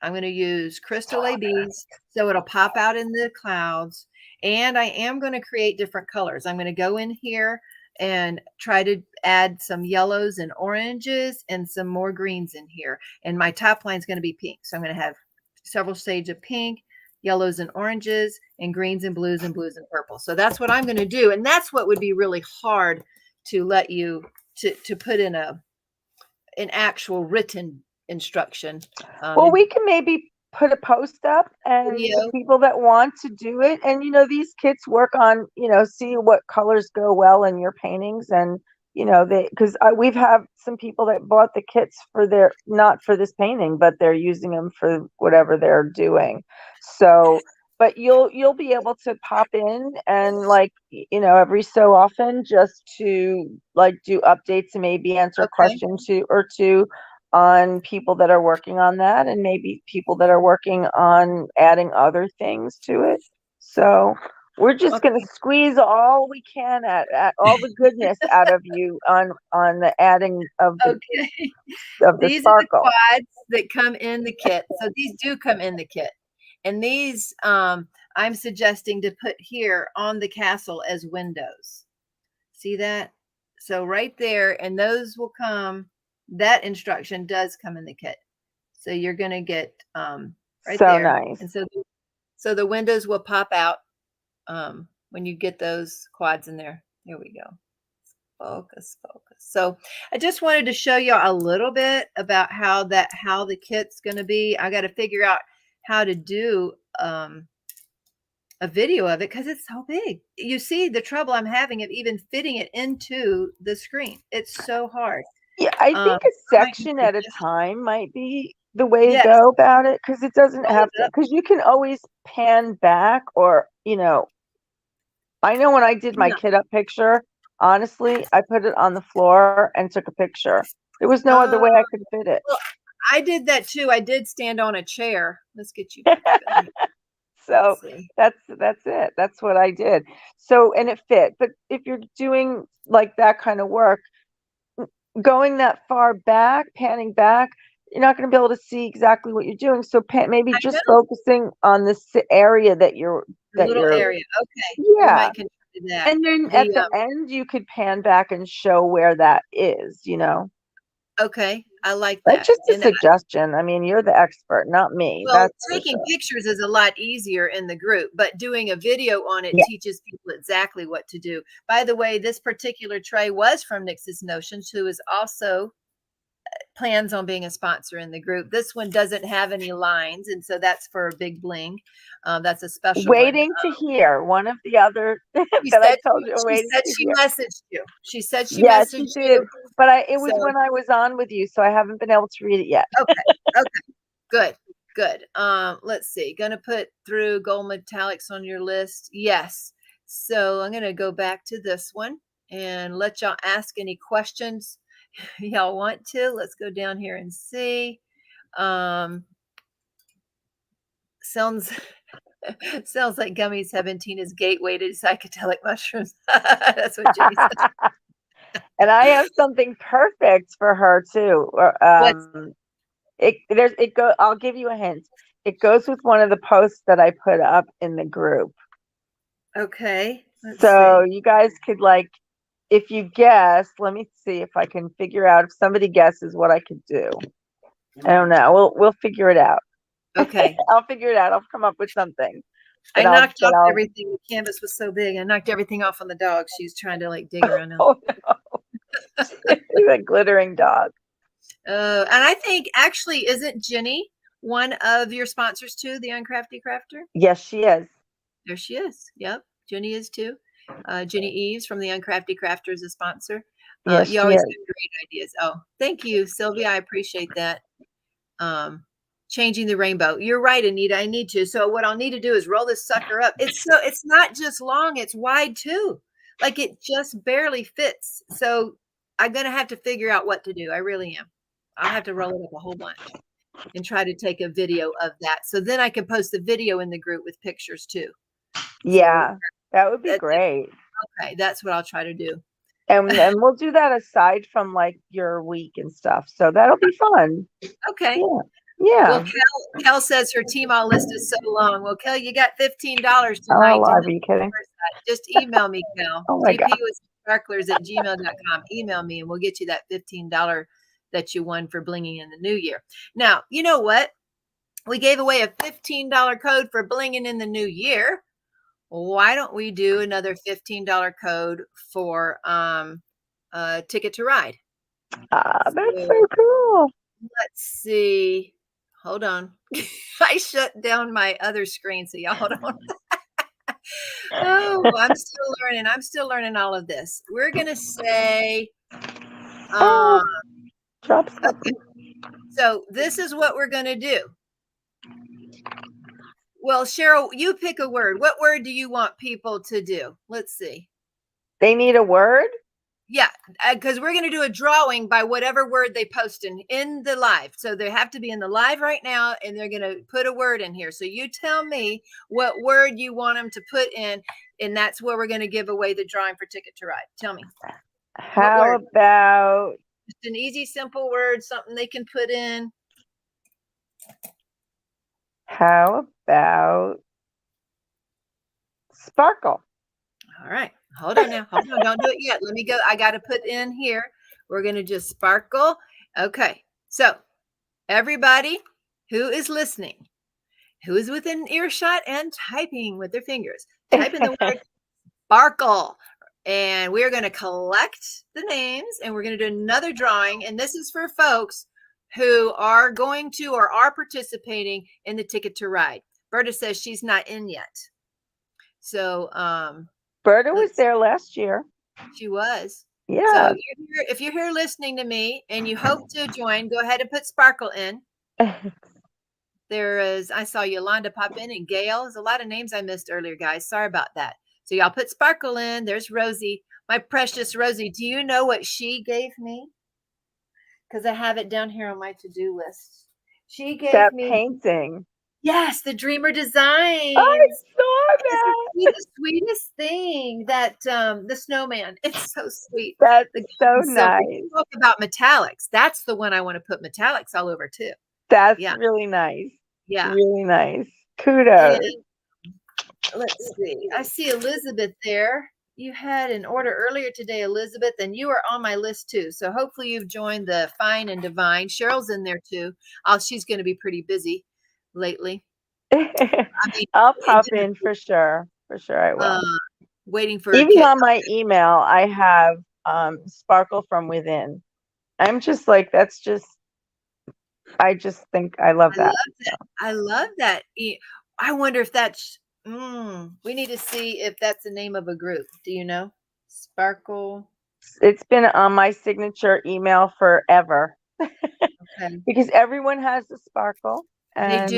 I'm going to use crystal ABs so it'll pop out in the clouds. And I am going to create different colors. I'm going to go in here and try to add some yellows and oranges and some more greens in here. And my top line is going to be pink. So I'm going to have several shades of pink, yellows and oranges, and greens and blues and purple. So that's what I'm going to do. And that's what would be really hard to let you to put in an actual written instruction. Well, we can maybe put a post up, and the people that want to do it, and you know, these kits work on, you know, see what colors go well in your paintings, and you know, because we've had some people that bought the kits for their, not for this painting, but they're using them for whatever they're doing. So, but you'll be able to pop in and, like, you know, every so often, just to like do updates and maybe answer a question or two on people that are working on that, and maybe people that are working on adding other things to it. So we're just going to squeeze all we can at all the goodness out of you on the adding of the of the these sparkle. are the quads that come in the kit. So these do come in the kit. And these I'm suggesting to put here on the castle as windows. See that? So right there, and those will come, that instruction does come in the kit. So you're going to get right so there. Nice. And so the windows will pop out when you get those quads in there. There we go. Focus. So I just wanted to show you a little bit about how the kit's going to be. I got to figure out how to do a video of it because it's so big. You see the trouble I'm having of even fitting it into the screen. It's so hard. Yeah, I think a section at a time might be the way to go about it, because it doesn't have to, because you can always pan back, or, you know, I know when I did my kit up picture, honestly, I put it on the floor and took a picture. There was no other way I could fit it. Well, I did that too. I did stand on a chair. Let's get you. So that's it. That's what I did. So, and it fit. But if you're doing like that kind of work, going that far back, panning back, you're not going to be able to see exactly what you're doing. So maybe just focusing on this area that you're area. Okay. Yeah. That. And then at the end, you could pan back and show where that is, you know. Okay. I like that. That's just a suggestion. I mean, you're the expert, not me. Well, taking pictures is a lot easier in the group, but doing a video on it teaches people exactly what to do. By the way, this particular tray was from Nix's Notions, who is also plans on being a sponsor in the group. This one doesn't have any lines, and so that's for Big Bling. That's a special waiting to hear one of the other that I told you. She said she messaged you. She said she messaged she did. You. But it was when I was on with you, so I haven't been able to read it yet. Okay. Good. Let's see. Gonna put through gold metallics on your list. Yes. So I'm gonna go back to this one and let y'all ask any questions y'all want to. Let's go down here and see. Sounds like Gummy 17 is gateway to psychedelic mushrooms. That's what Jenny said. And I have something perfect for her too. I'll give you a hint. It goes with one of the posts that I put up in the group. Okay. So you guys could, like, if you guess, let me see if I can figure out if somebody guesses what I could do. I don't know. We'll figure it out. Okay. I'll figure it out. I'll come up with something. I knocked off everything. The canvas was so big. I knocked everything off on the dog. She's trying to like dig around. Oh no. She's a glittering dog. And I think actually, isn't Jenny one of your sponsors too, the Uncrafty Crafter? Yes, she is. There she is. Yep. Jenny is too. Jenny Eves from the Uncrafty Crafter is a sponsor. Yes, you always have great ideas. Oh, thank you, Sylvia. I appreciate that. Changing the rainbow. You're right, Anita. I need to. So what I'll need to do is roll this sucker up. It's not just long, it's wide too. Like it just barely fits. So I'm gonna have to figure out what to do. I really am. I'll have to roll it up a whole bunch and try to take a video of that. So then I can post the video in the group with pictures too. Yeah, So that would be great. okay, that's what I'll try to do. And we'll do that aside from like your week and stuff. So that'll be fun. Okay. Yeah. Yeah. Well, Kel says her Teemaw list is so long. Well, Kel, you got $15 tonight. Oh, are you kidding? Just email me, Kel. Oh my God. dpwithsparklers@gmail.com. Email me and we'll get you that $15 that you won for Blinging in the new year. Now, you know what? We gave away a $15 code for Blinging in the new year. Why don't we do another $15 code for Ticket to Ride? That's so cool. Let's see. Hold on. I shut down my other screen, so y'all hold on. Oh, I'm still learning all of this. We're gonna say drop something. Okay. So this is what we're gonna do. Well, Cheryl, you pick a word. What word do you want people to do? Let's see. They need a word? Yeah, because we're going to do a drawing by whatever word they post in the live. So they have to be in the live right now, and they're going to put a word in here. So you tell me what word you want them to put in, and that's where we're going to give away the drawing for Ticket to Ride. Tell me. How about just an easy, simple word, something they can put in? How about sparkle? All right. Hold on now. Hold on. Don't do it yet. Let me go. I got to put in here. We're going to just sparkle. Okay. So everybody who is listening, who is within earshot and typing with their fingers, type in the word sparkle. And we're going to collect the names and we're going to do another drawing. And this is for folks who are going to or are participating in the Ticket to Ride. Berta says she's not in yet. So, Berta was there last year. She was. Yeah. So if you're here listening to me and you hope to join, go ahead and put sparkle in. There is, I saw Yolanda pop in and Gail. There's a lot of names I missed earlier, guys. Sorry about that. So y'all put sparkle in. There's Rosie, my precious Rosie. Do you know what she gave me? Because I have it down here on my to-do list. She gave me painting. Yes, the Dreamer Designs. I saw that. It's the sweetest thing. That the snowman. It's so sweet. That's so nice. Talk about metallics. That's the one I want to put metallics all over too. That's really nice. Yeah, really nice. Kudos. And let's see. I see Elizabeth there. You had an order earlier today, Elizabeth, and you are on my list too. So hopefully you've joined the Fine and Divine. Cheryl's in there too. She's going to be pretty busy lately. I'll pop in for sure. For sure I will. Waiting for even on my email, I have Sparkle from Within. I'm just like, that's just, I just think I love that. I love that. I wonder if that's we need to see if that's the name of a group. Do you know? Sparkle. It's been on my signature email forever. Okay. Because everyone has the sparkle. And they do.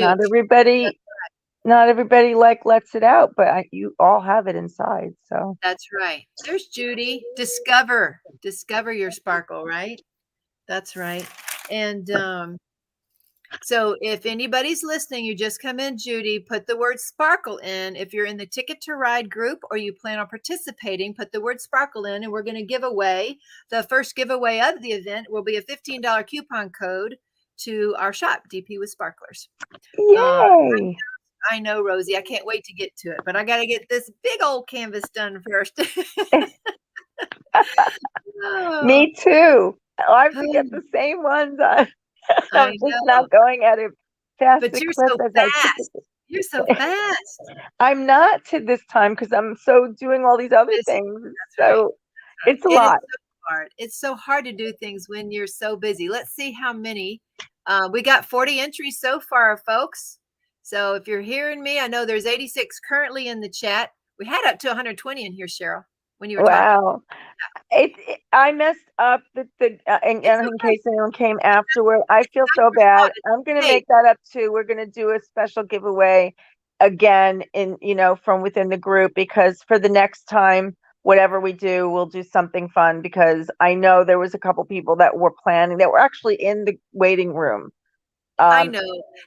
Not everybody like lets it out, but you all have it inside. So that's right. There's Judy. Discover your sparkle, right? That's right. And so if anybody's listening, you just come in, Judy, put the word sparkle in. If you're in the Ticket to Ride group or you plan on participating, put the word sparkle in, and we're going to give away, the first giveaway of the event will be a $15 coupon code to our shop, DP with Sparklers. Yay! I know, Rosie. I can't wait to get to it, but I got to get this big old canvas done first. Me too. I have to get the same ones on. I'm just not going at it fast. But you're so fast. You're so fast. I'm not to this time because I'm so doing all these other things. So it's a lot. Hard. It's so hard to do things when you're so busy. Let's see how many. We got 40 entries so far, folks. So if you're hearing me, I know there's 86 currently in the chat. We had up to 120 in here, Cheryl, when you were talking. I messed up in case anyone came afterward. I feel so bad. I'm going to make that up too. We're going to do a special giveaway again from within the group, because for the next time whatever we do, we'll do something fun, because I know there was a couple people that were planning, that were actually in the waiting room. I know.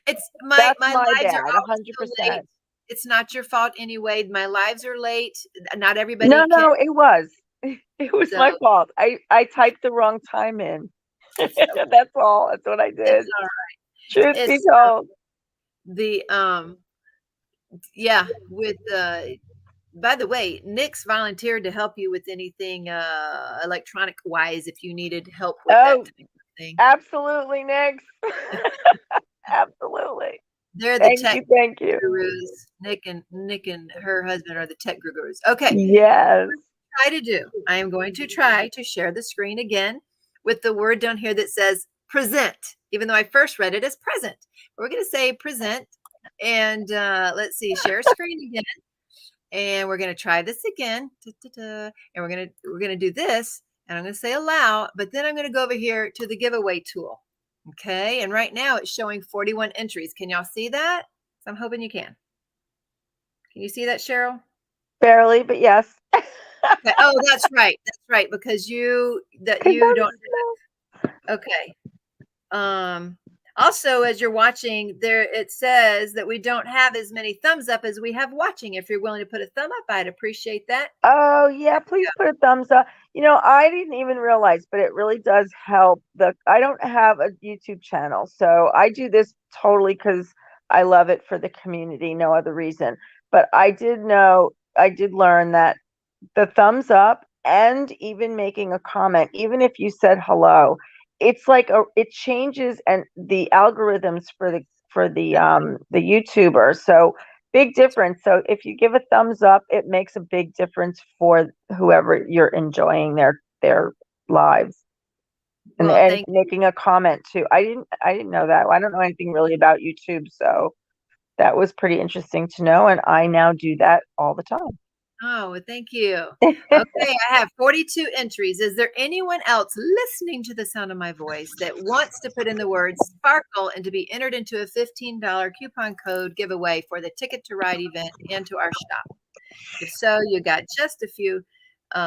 It's my That's my lives are bad, always so late. 100%. It's not your fault anyway. My lives are late. Not No, everybody can. no, it was. It was So my fault. I typed the wrong time in. That's all. That's what I did. it's all right. Truth be It's told. the yeah, with by the way, Nick's volunteered to help you with anything electronic wise if you needed help with that Oh, type of thing. absolutely, Nix. Absolutely. They're the Thank tech you. Thank you. gurus. Nick and her husband are the tech gurus. Okay. Yes. I am going to try to share the screen again with the word down here that says present, even though I first read it as present. We're going to say present, and let's see, share screen again, and we're going to try this again, and we're going to do this, and I'm going to say allow, but then I'm going to go over here to the giveaway tool. Okay, and right now it's showing 41 entries. Can y'all see that? So I'm hoping you can. Can you see that, Cheryl? Barely, but yes. Okay. Oh, that's right. That's right. Because you don't. Okay. Also, as you're watching there, it says that we don't have as many thumbs up as we have watching. If you're willing to put a thumb up, I'd appreciate that. Oh, yeah, please put a thumbs up. I didn't even realize, but it really does help. I don't have a YouTube channel, so I do this totally because I love it for the community, no other reason. But I did learn that the thumbs up, and even making a comment, even if you said hello, it's like it changes and the algorithms for the YouTuber. So big difference. So if you give a thumbs up, it makes a big difference for whoever you're enjoying their lives. And, Well, and thank you. making a comment too. I didn't know that. I don't know anything really about YouTube, so that was pretty interesting to know, and I now do that all the time. Oh, well, thank you. Okay, I have 42 entries. Is there anyone else listening to the sound of my voice that wants to put in the word sparkle and to be entered into a $15 coupon code giveaway for the Ticket to Ride event and to our shop? If so, you got just a few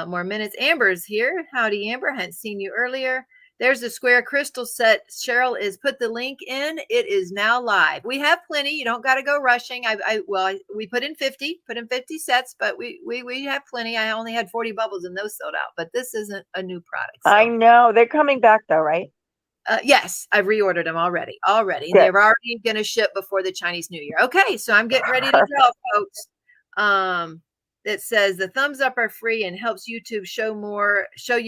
more minutes. Amber's here. Howdy, Amber. Hadn't seen you earlier. There's the square crystal set. Cheryl is put the link in. It is now live. We have plenty. You don't got to go rushing. We put in 50 sets, but we have plenty. I only had 40 bubbles and those sold out, but this isn't a new product. So. I know they're coming back though, right? Yes, I've reordered them already. Good. They're already going to ship before the Chinese New Year. Okay, so I'm getting ready to draw, folks. That says the thumbs up are free and helps YouTube show you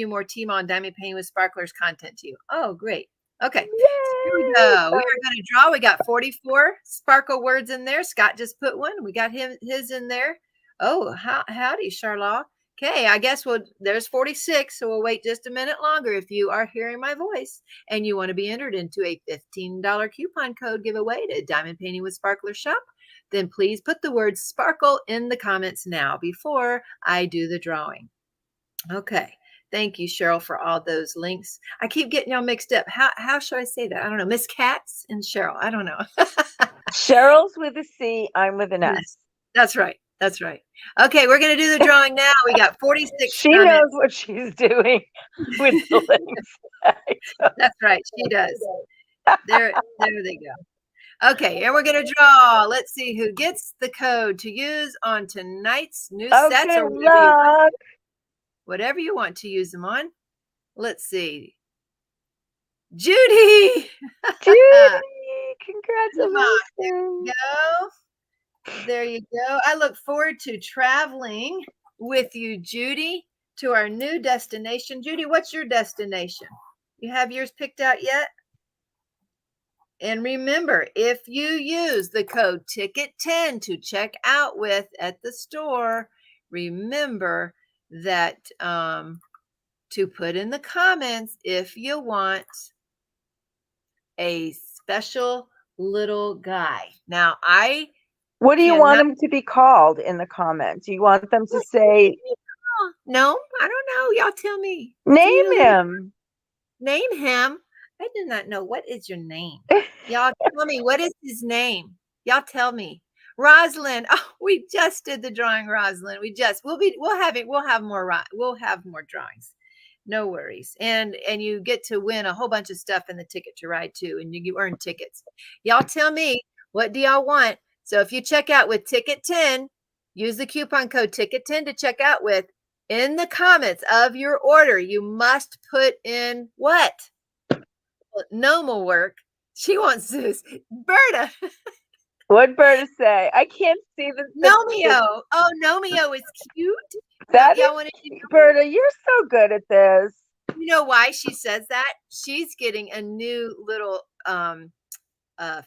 more Teemaw-Diamond painting with sparklers content to you. Oh, great. Okay, so here we go. We are going to draw. We got 44 sparkle words in there. Scott just put one. We got his in there. Oh, howdy, Charlotte. Okay, I guess there's 46, so we'll wait just a minute longer. If you are hearing my voice and you want to be entered into a $15 coupon code giveaway to Diamond Painting with Sparkler Shop, then please put the word sparkle in the comments now before I do the drawing. Okay. Thank you, Cheryl, for all those links. I keep getting y'all mixed up. How should I say that? I don't know. Miss Katz and Cheryl. I don't know. Cheryl's with a C. I'm with an S. Yes, that's right. That's right. Okay, we're going to do the drawing now. We got 46 She comments. knows what she's doing with the links. That's right. She does. There they go. Okay, and we're going to draw. Let's see who gets the code to use on tonight's new sets or whatever you want to use them on. Let's see. Judy! Judy! Congratulations. There you go. I look forward to traveling with you, Judy, to our new destination. Judy, what's your destination? You have yours picked out yet? And remember, if you use the code TICKET10 to check out with at the store, remember that to put in the comments if you want a special little guy. Now, what do you want them to be called in the comments? You want them to say? No, I don't know. Y'all tell me. Name him. Name him. I do not know. What is your name? Y'all tell me. What is his name? Y'all tell me. Rosalind. Oh, we just did the drawing, Rosalind. We'll have more drawings. No worries. And you get to win a whole bunch of stuff in the Ticket to Ride too, and you earn tickets. Y'all tell me, what do y'all want? So if you check out with Ticket 10, use the coupon code Ticket 10 to check out with. In the comments of your order, you must put in what? Gnome will work. She wants Zeus. Berta. What'd Berta say? I can't see the Nomeo. Oh, Nomeo is cute. That Y'all is cute. Berta, you're so good at this. You know why she says that? She's getting a new little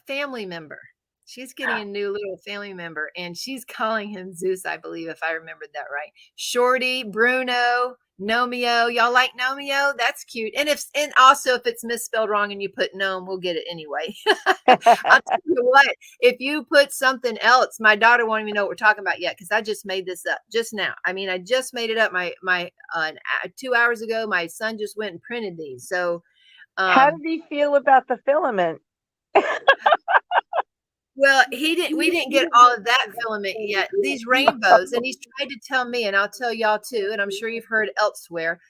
family member. She's getting a new little family member, and she's calling him Zeus, I believe, if I remembered that right. Shorty, Bruno, Nomeo. Y'all like Nomeo? That's cute. And also if it's misspelled wrong and you put gnome, we'll get it anyway. I'll tell you what, if you put something else, my daughter won't even know what we're talking about yet, because I just made this up just now. I mean, I just made it up. My 2 hours ago, my son just went and printed these. So how did he feel about the filament? Well, we didn't get all of that filament yet. These rainbows, and he's tried to tell me, and I'll tell y'all too, and I'm sure you've heard elsewhere,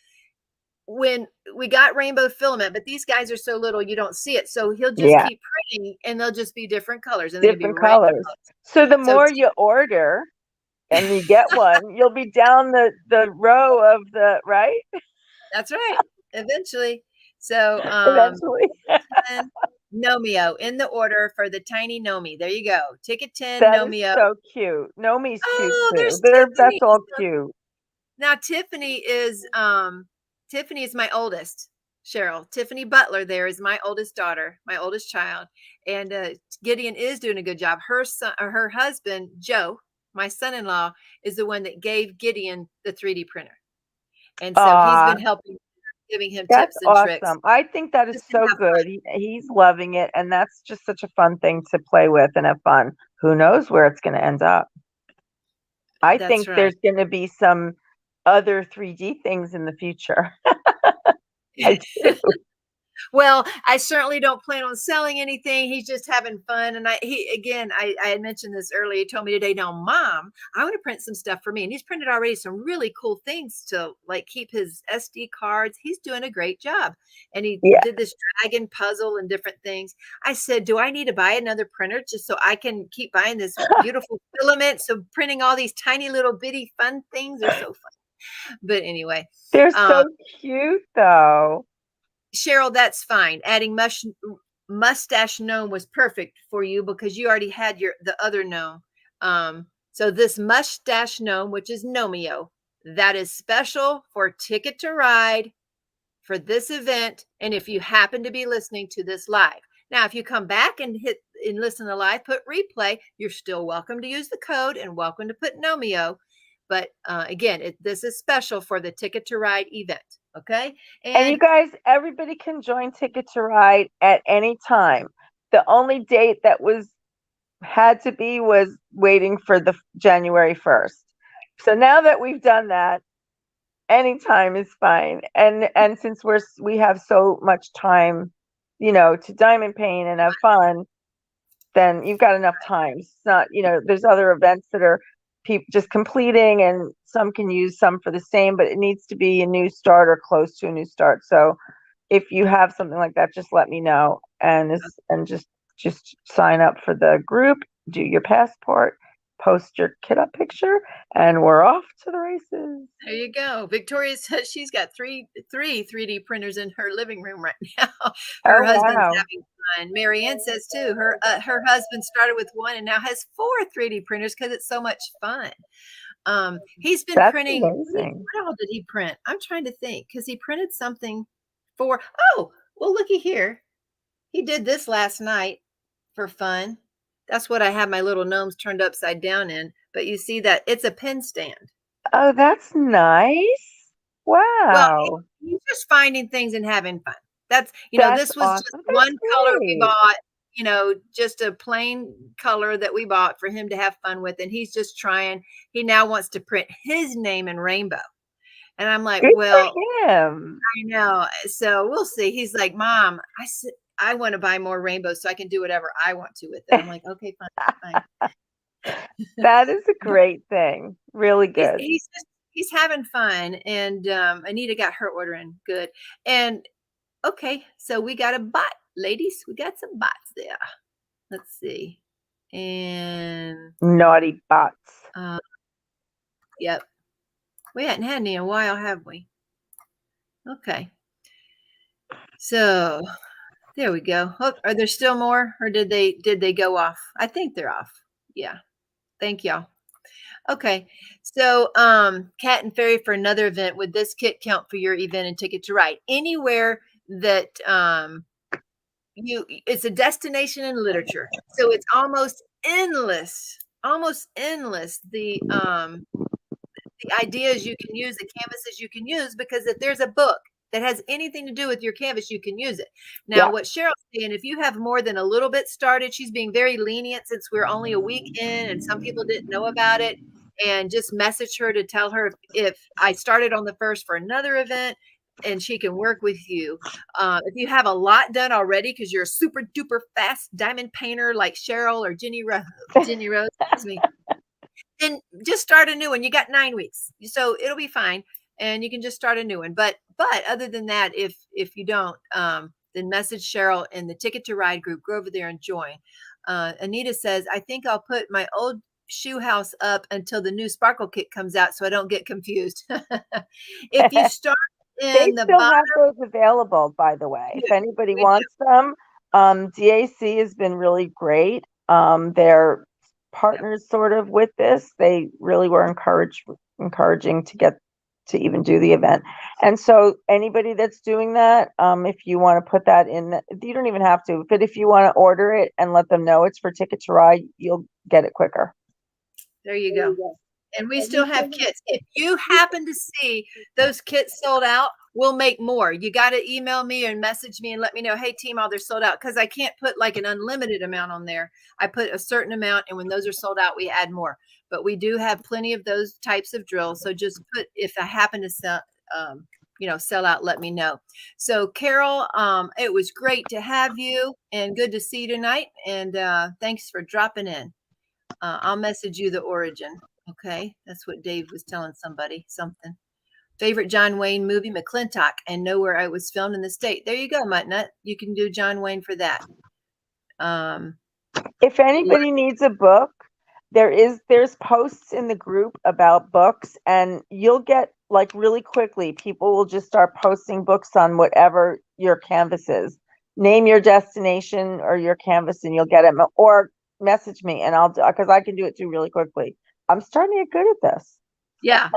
when we got rainbow filament, but these guys are so little you don't see it. So he'll just keep printing, and they'll just be different colors. And different colors. So the more you order and you get one, you'll be down the row of the, right? That's right. Eventually. So eventually. Nomeo in the order for the tiny Nomi. There you go. Ticket 10, that Nomeo. Is so cute. Nomi's cute too. That's all cute. Now Tiffany is my oldest. Cheryl. Tiffany Butler there is my oldest daughter, my oldest child. And Gideon is doing a good job. Her husband, Joe, my son-in-law, is the one that gave Gideon the 3D printer. And so he's been helping, giving him tips and tricks. I think that is so good. He's loving it, and that's just such a fun thing to play with and have fun. Who knows where it's going to end up? I think there's going to be some other 3D things in the future. I do. Well, I certainly don't plan on selling anything. He's just having fun. And I had mentioned this earlier. He told me today, now, Mom, I want to print some stuff for me. And he's printed already some really cool things to like keep his SD cards. He's doing a great job. And he did this dragon puzzle and different things. I said, do I need to buy another printer just so I can keep buying this beautiful filament? So printing all these tiny little bitty fun things are so fun. But anyway. They're so cute though. Cheryl, that's fine. Adding mustache gnome was perfect for you because you already had the other gnome. So this mustache gnome, which is Nomeo, that is special for Ticket to Ride for this event. And if you happen to be listening to this live. Now, if you come back and listen to live, put replay, you're still welcome to use the code and welcome to put Nomeo. But again, this is special for the Ticket to Ride event. Okay. And you guys, everybody can join Ticket to Ride at any time. The only date that had to be was waiting for the January 1st. So now that we've done that, anytime is fine. And since we have so much time, to diamond paint and have fun, then you've got enough time. It's not, there's other events that are people just completing, and some can use some for the same, but it needs to be a new start or close to a new start. So if you have something like that, just let me know and just sign up for the group, do your passport, post your kit up picture, and we're off to the races. There you go. Victoria says she's got three 3D printers in her living room right now. Her husband's having fun. Marianne says too, her husband started with one and now has 4 3D printers because it's so much fun. He's been printing. Amazing. What all did he print? I'm trying to think because he printed something for, looky here. He did this last night for fun. That's what I have my little gnomes turned upside down in. But you see that it's a pen stand. Oh, that's nice. Wow. Well, he's just finding things and having fun. This was awesome. Just one color we bought, just a plain color that we bought for him to have fun with. And he's just trying. He now wants to print his name in rainbow. And I'm like, good for him. I know. So we'll see. He's like, Mom, I want to buy more rainbows so I can do whatever I want to with it. I'm like, okay, fine. That is a great thing. Really He's good. he's just he's having fun, and Anita got her order in good. And okay, so we got a bot, ladies. We got some bots there. Let's see. And Naughty bots. yep. We hadn't had any in a while, have we? Okay. So there we go. Oh, are there still more, or did they go off? I think they're off. Yeah. Thank y'all. Okay. So Cat and Fairy for another event. Would this kit count for your event and Ticket to Ride? Anywhere that it's a destination in literature. So it's almost endless. Almost endless. The ideas you can use, the canvases you can use, because if there's a book that has anything to do with your canvas, you can use it. Now, what Cheryl's saying, if you have more than a little bit started, she's being very lenient since we're only a week in and some people didn't know about it, and just message her to tell her if I started on the 1st for another event, and she can work with you. If you have a lot done already because you're a super duper fast diamond painter like Cheryl or Jenny Rose, excuse me, then just start a new one. You got 9 weeks, so it'll be fine, and you can just start a new one. But other than that, if you don't, then message Cheryl in the Ticket to Ride group. Go over there and join. Anita says, I think I'll put my old shoe house up until the new sparkle kit comes out, so I don't get confused. If you start They in the still bottom, have those available, by the way. If anybody we do. wants them, DAC has been really great. They're partners sort of with this. They really were encouraging to get to even do the event. And so anybody that's doing that, if you want to put that in, you don't even have to, but if you want to order it and let them know it's for Ticket to Ride, you'll get it quicker. There you go. And we still have kits. If you happen to see those kits sold out, we'll make more. You got to email me and message me and let me know, hey, Teemaw, they're sold out, because I can't put like an unlimited amount on there. I put a certain amount, and when those are sold out, we add more. But we do have plenty of those types of drills. So just put, if I happen to sell, sell out, let me know. So Carol, it was great to have you and good to see you tonight. And thanks for dropping in. I'll message you the origin. Okay. That's what Dave was telling something. Favorite John Wayne movie, McClintock, and know where I was filmed in the state. There you go, Muttnut. You can do John Wayne for that. If anybody needs a book, there's posts in the group about books, and you'll get, like, really quickly, people will just start posting books on whatever your canvas is. Name your destination or your canvas and you'll get it, or message me and I'll do, because I can do it too really quickly. I'm starting to get good at this. Yeah.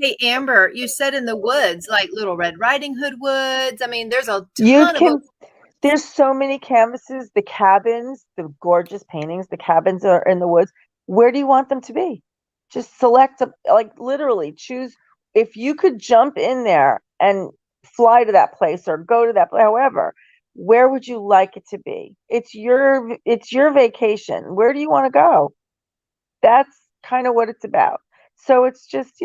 Hey, Amber, you said in the woods, like Little Red Riding Hood woods. I mean, there's a ton of books. There's so many canvases, the cabins, the gorgeous paintings, the cabins are in the woods. Where do you want them to be? Just select like literally choose. If you could jump in there and fly to that place or go to that place, however, where would you like it to be? It's your vacation. Where do you want to go? That's kind of what it's about. So it's just,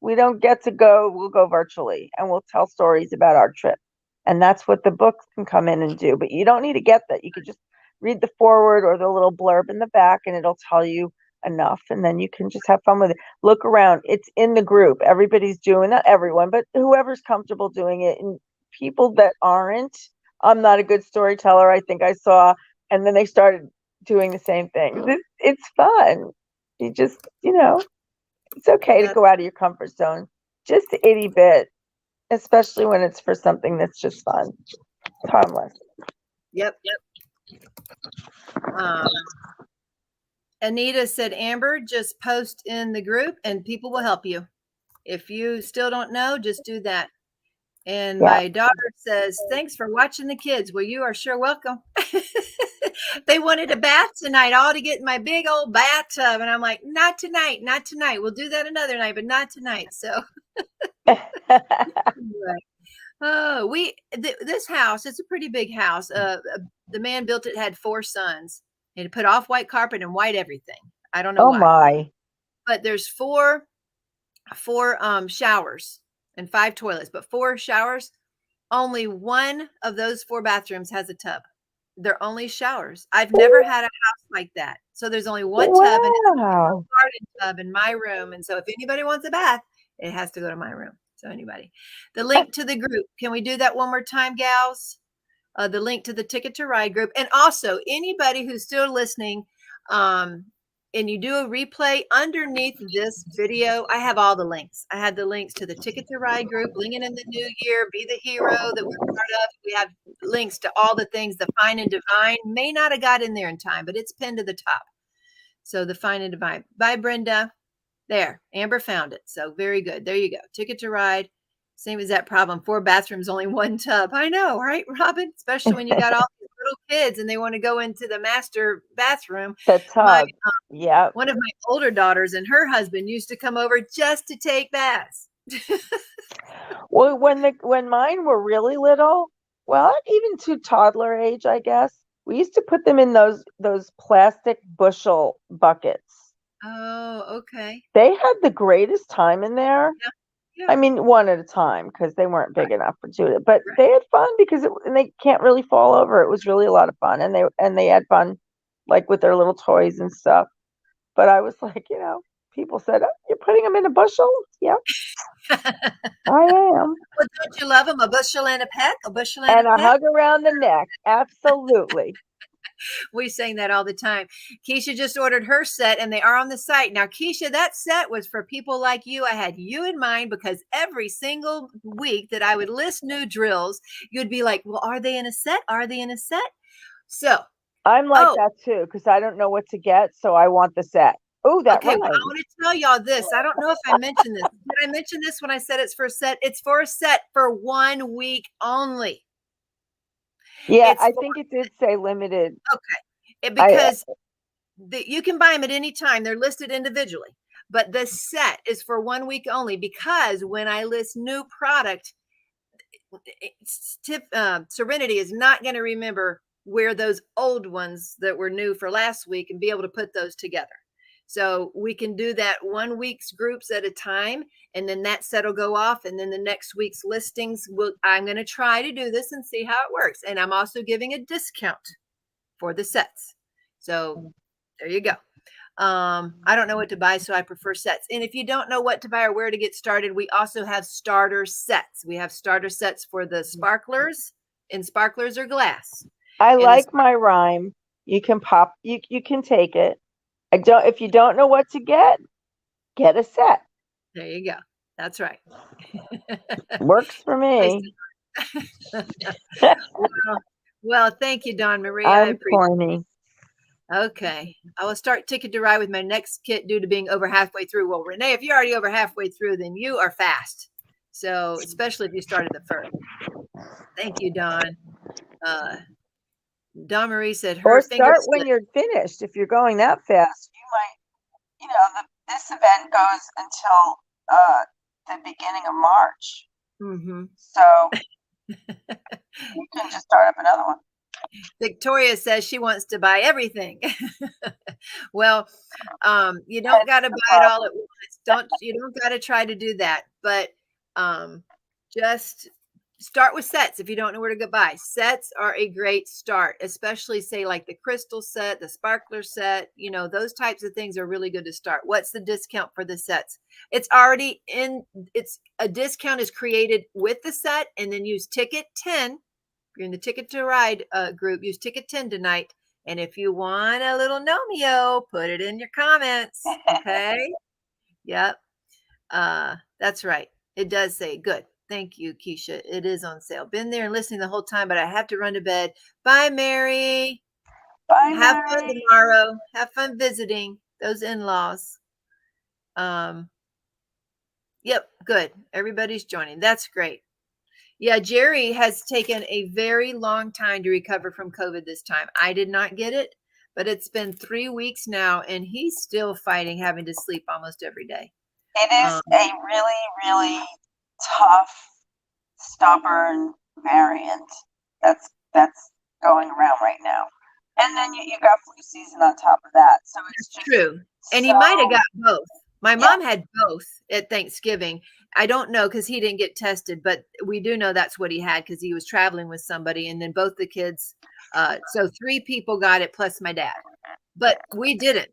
we don't get to go, we'll go virtually and we'll tell stories about our trip. And that's what the book can come in and do. But you don't need to get that. You could just read the foreword or the little blurb in the back and it'll tell you enough. And then you can just have fun with it. Look around. It's in the group. Everybody's doing, not everyone, but whoever's comfortable doing it. And people that aren't, I'm not a good storyteller, I think I saw. And then they started doing the same thing. It's fun. You just, it's okay to go out of your comfort zone just a itty bit, especially when it's for something that's just fun. It's harmless. Yep. Anita said, Amber, just post in the group and people will help you. If you still don't know, just do that. And my daughter says, thanks for watching the kids. Well, you are sure welcome. They wanted a bath tonight, all to get in my big old bathtub. And I'm like, not tonight, not tonight. We'll do that another night, but not tonight. So this house, it's a pretty big house. The man built it, had 4 sons. He had put off-white carpet and white everything. I don't know why. My. But there's four showers and 5 toilets, but 4 showers. Only one of those 4 bathrooms has a tub. they're only showers. I've never had a house like that. So there's only one tub and it's a Wow. garden tub in my room. And so if anybody wants a bath, it has to go to my room. So anybody, the link to the group, can we do that one more time, gals? The link to the Ticket to Ride group. And also anybody who's still listening, and you do a replay underneath this video, I have all the links. I had the links to the Ticket to Ride group, Blinging in the New Year, Be the Hero that we're part of. We have links to all the things. The Fine and Divine may not have got in there in time, but it's pinned to the top. So the Fine and Divine. Bye, Brenda. There, Amber found it. So very good. There you go. Ticket to Ride. Same as that problem. 4 bathrooms, only 1 tub. I know, right, Robin? Especially when you got all these little kids and they want to go into the master bathroom. The tub. Yeah. One of my older daughters and her husband used to come over just to take baths. Well, when mine were really little, well, even to toddler age, I guess, we used to put them in those plastic bushel buckets. Oh, okay. They had the greatest time in there. Yeah. Yeah. I mean, one at a time because they weren't big enough for Judith, but they had fun because and they can't really fall over. It was really a lot of fun, and they had fun like with their little toys and stuff. But I was like, people said, oh, "You're putting them in a bushel?" Yeah, I am. Well, don't you love them? A bushel and a peck, a bushel And a a peck. hug around the neck. Absolutely. We sing that all the time. Keisha just ordered her set and they are on the site. Now, Keisha, that set was for people like you. I had you in mind because every single week that I would list new drills, you'd be like, well, are they in a set? Are they in a set? So I'm like that too because I don't know what to get. So I want the set. Oh, that okay. rhymes. Well, I want to tell y'all this. I don't know if I mentioned this. Did I mention this when I said it's for a set? It's for a set for 1 week only. Yeah, I think it did say limited. Okay. Because you can buy them at any time. They're listed individually. But the set is for 1 week only because when I list new product, Serenity is not going to remember where those old ones that were new for last week and be able to put those together. So we can do that 1 week's groups at a time, and then that set will go off, and then the next week's listings I'm going to try to do this and see how it works. And I'm also giving a discount for the sets. So there you go. I don't know what to buy, so I prefer sets. And if you don't know what to buy or where to get started, we also have starter sets. We have starter sets for the sparklers, and sparklers are glass. I like my rhyme. You can pop. You can take it. If you don't know what to get a set. There you go. That's right. Works for me. Well, thank you, Dawn Marie. I'm corny. Okay. I will start Ticket to Ride with my next kit due to being over halfway through. Well, Renee, if you're already over halfway through, then you are fast. So, especially if you started the first. Thank you, Dawn. Dawn Marie said her or start when you're finished. If you're going that fast, you might, this event goes until the beginning of March. Mm-hmm. So you can just start up another one. Victoria says she wants to buy everything. Well, you don't got to buy it all at once. You don't got to try to do that, but just start with sets. If you don't know where to go buy, sets are a great start, especially say like the crystal set, the sparkler set, those types of things are really good to start. What's the discount for the sets? It's already a discount is created with the set, and then use ticket 10. If you're in the Ticket to Ride group, use ticket 10 tonight. And if you want a little Nomeo, put it in your comments. Okay. Yep. That's right. It does say good. Thank you, Keisha. It is on sale. Been there and listening the whole time, but I have to run to bed. Bye, Mary. Bye, Have Mary. fun tomorrow. Have fun visiting those in-laws. Yep, good. Everybody's joining. That's great. Yeah, Jerry has taken a very long time to recover from COVID this time. I did not get it, but it's been 3 weeks now, and he's still fighting having to sleep almost every day. It is a really, really tough, stubborn variant that's going around right now. And then you got flu season on top of that. So it's just true. And he might have got both. My mom had both at Thanksgiving. I don't know because he didn't get tested, but we do know that's what he had because he was traveling with somebody, and then both the kids. So 3 people got it plus my dad, but we didn't.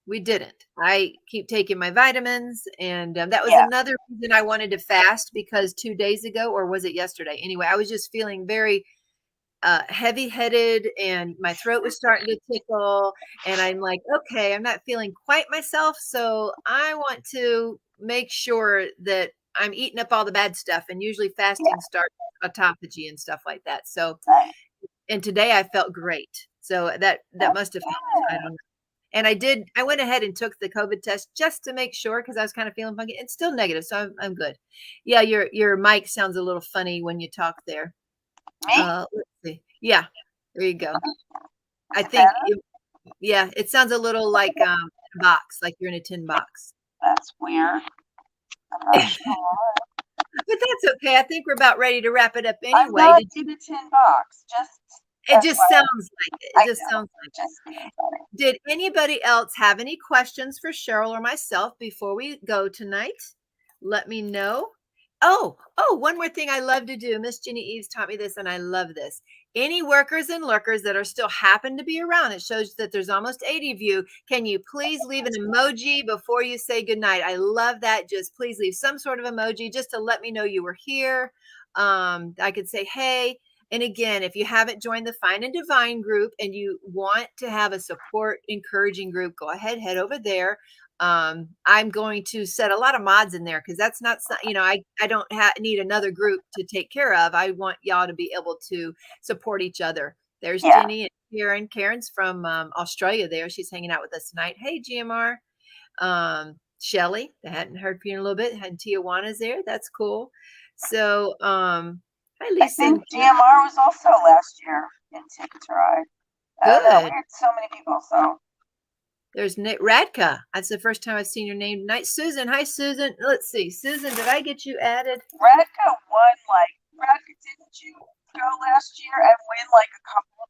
We didn't. I keep taking my vitamins, and that was another reason I wanted to fast because 2 days ago, or was it yesterday? Anyway, I was just feeling very heavy-headed, and my throat was starting to tickle, and I'm like, okay, I'm not feeling quite myself, so I want to make sure that I'm eating up all the bad stuff, and usually fasting starts autophagy and stuff like that. So, and today I felt great. So that must have helped. I don't know. And I went ahead and took the COVID test just to make sure because I was kind of feeling funky. It's still negative, so I'm good. Yeah, your mic sounds a little funny when you talk there. Let's see. Yeah, there you go. I think it sounds a little like a box, like you're in a tin box. That's weird. I'm not sure. But that's okay. I think we're about ready to wrap it up anyway. I'm not in a tin box. It just sounds like it. It just sounds like it. Did anybody else have any questions for Cheryl or myself before we go tonight? Let me know. Oh, one more thing I love to do. Miss Jenny Eves taught me this, and I love this. Any workers and lurkers that are still happen to be around, it shows that there's almost 80 of you. Can you please leave an emoji before you say goodnight? I love that. Just please leave some sort of emoji just to let me know you were here. I could say, hey. And again, if you haven't joined the Fine and Divine group and you want to have a support, encouraging group, go ahead, head over there. I'm going to set a lot of mods in there because that's not, I don't need another group to take care of. I want y'all to be able to support each other. There's Jenny and Karen. Karen's from Australia there. She's hanging out with us tonight. Hey, GMR. Shelly, I hadn't heard from you in a little bit. And Tijuana's there. That's cool. So, hi, Lisa. I think GMR was also last year in Ticket to Ride. Good. We had so many people. So there's Nick Radka. That's the first time I've seen your name tonight. Susan, hi Susan. Let's see, Susan, did I get you added? Radka won Radka, didn't you go last year and win a couple of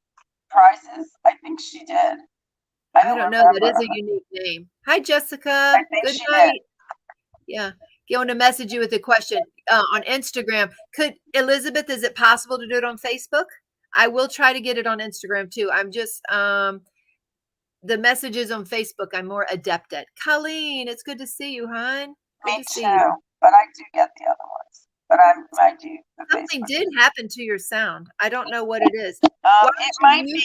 prizes? I think she did. I don't know. That is a unique name. Hi Jessica. Good night. Did. Yeah. Going to message you with a question on Instagram. Elizabeth, is it possible to do it on Facebook? I will try to get it on Instagram too. I'm just, the messages on Facebook, I'm more adept at. Colleen, it's good to see you, hon. Me too, but I do get the other ones. But I do. Something did happen to your sound. I don't know what it is. It might be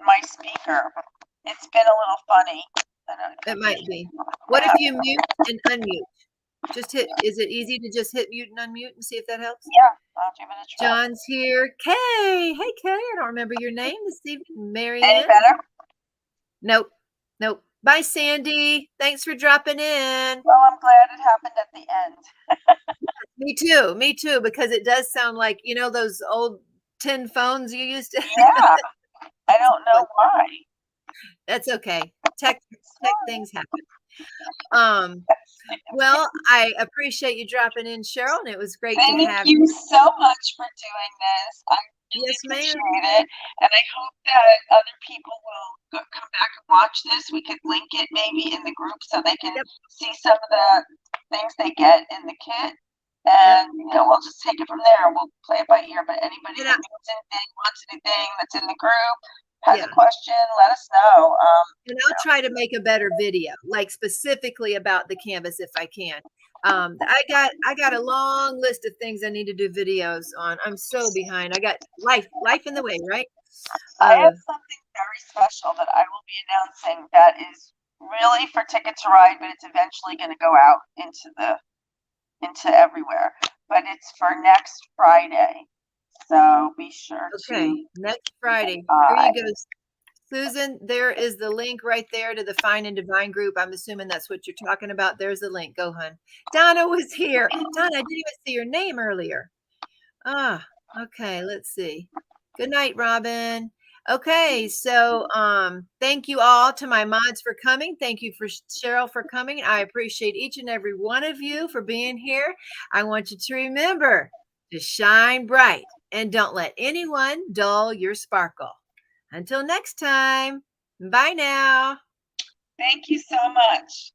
my speaker. It's been a little funny. It might be. What if you mute and unmute? Just hit. Is it easy to just hit mute and unmute and see if that helps? Yeah, I'll give it a try. John's here. Kay. Hey, Kay. I don't remember your name this evening. Marianne. Any better? Nope. Bye, Sandy. Thanks for dropping in. Well, I'm glad it happened at the end. Me too, because it does sound like, those old tin phones you used to. Yeah. I don't know why. That's okay. Tech things happen. Well, I appreciate you dropping in, Cheryl, and it was great to have you. Thank you so much for doing this. I really appreciate it, and I hope that other people will come back and watch this. We could link it maybe in the group so they can see some of the things they get in the kit, and we'll just take it from there. We'll play it by ear. But anybody that needs anything, wants anything that's in the group, has a question, let us know. And I'll try to make a better video, specifically about the canvas if I can. I got a long list of things I need to do videos on. I'm so behind. I got life in the way, right? I have something very special that I will be announcing that is really for Ticket to Ride, but it's eventually going to go out into everywhere. But it's for next Friday. So be sure to. Next Friday. There you go. Susan, there is the link right there to the Fine and Divine group. I'm assuming that's what you're talking about. There's the link. Go, hun. Donna was here. Donna, I didn't even see your name earlier. Okay. Let's see. Good night, Robin. Okay. So, thank you all to my mods for coming. Thank you for Cheryl for coming. I appreciate each and every one of you for being here. I want you to remember to shine bright and don't let anyone dull your sparkle. Until next time, bye now. Thank you so much.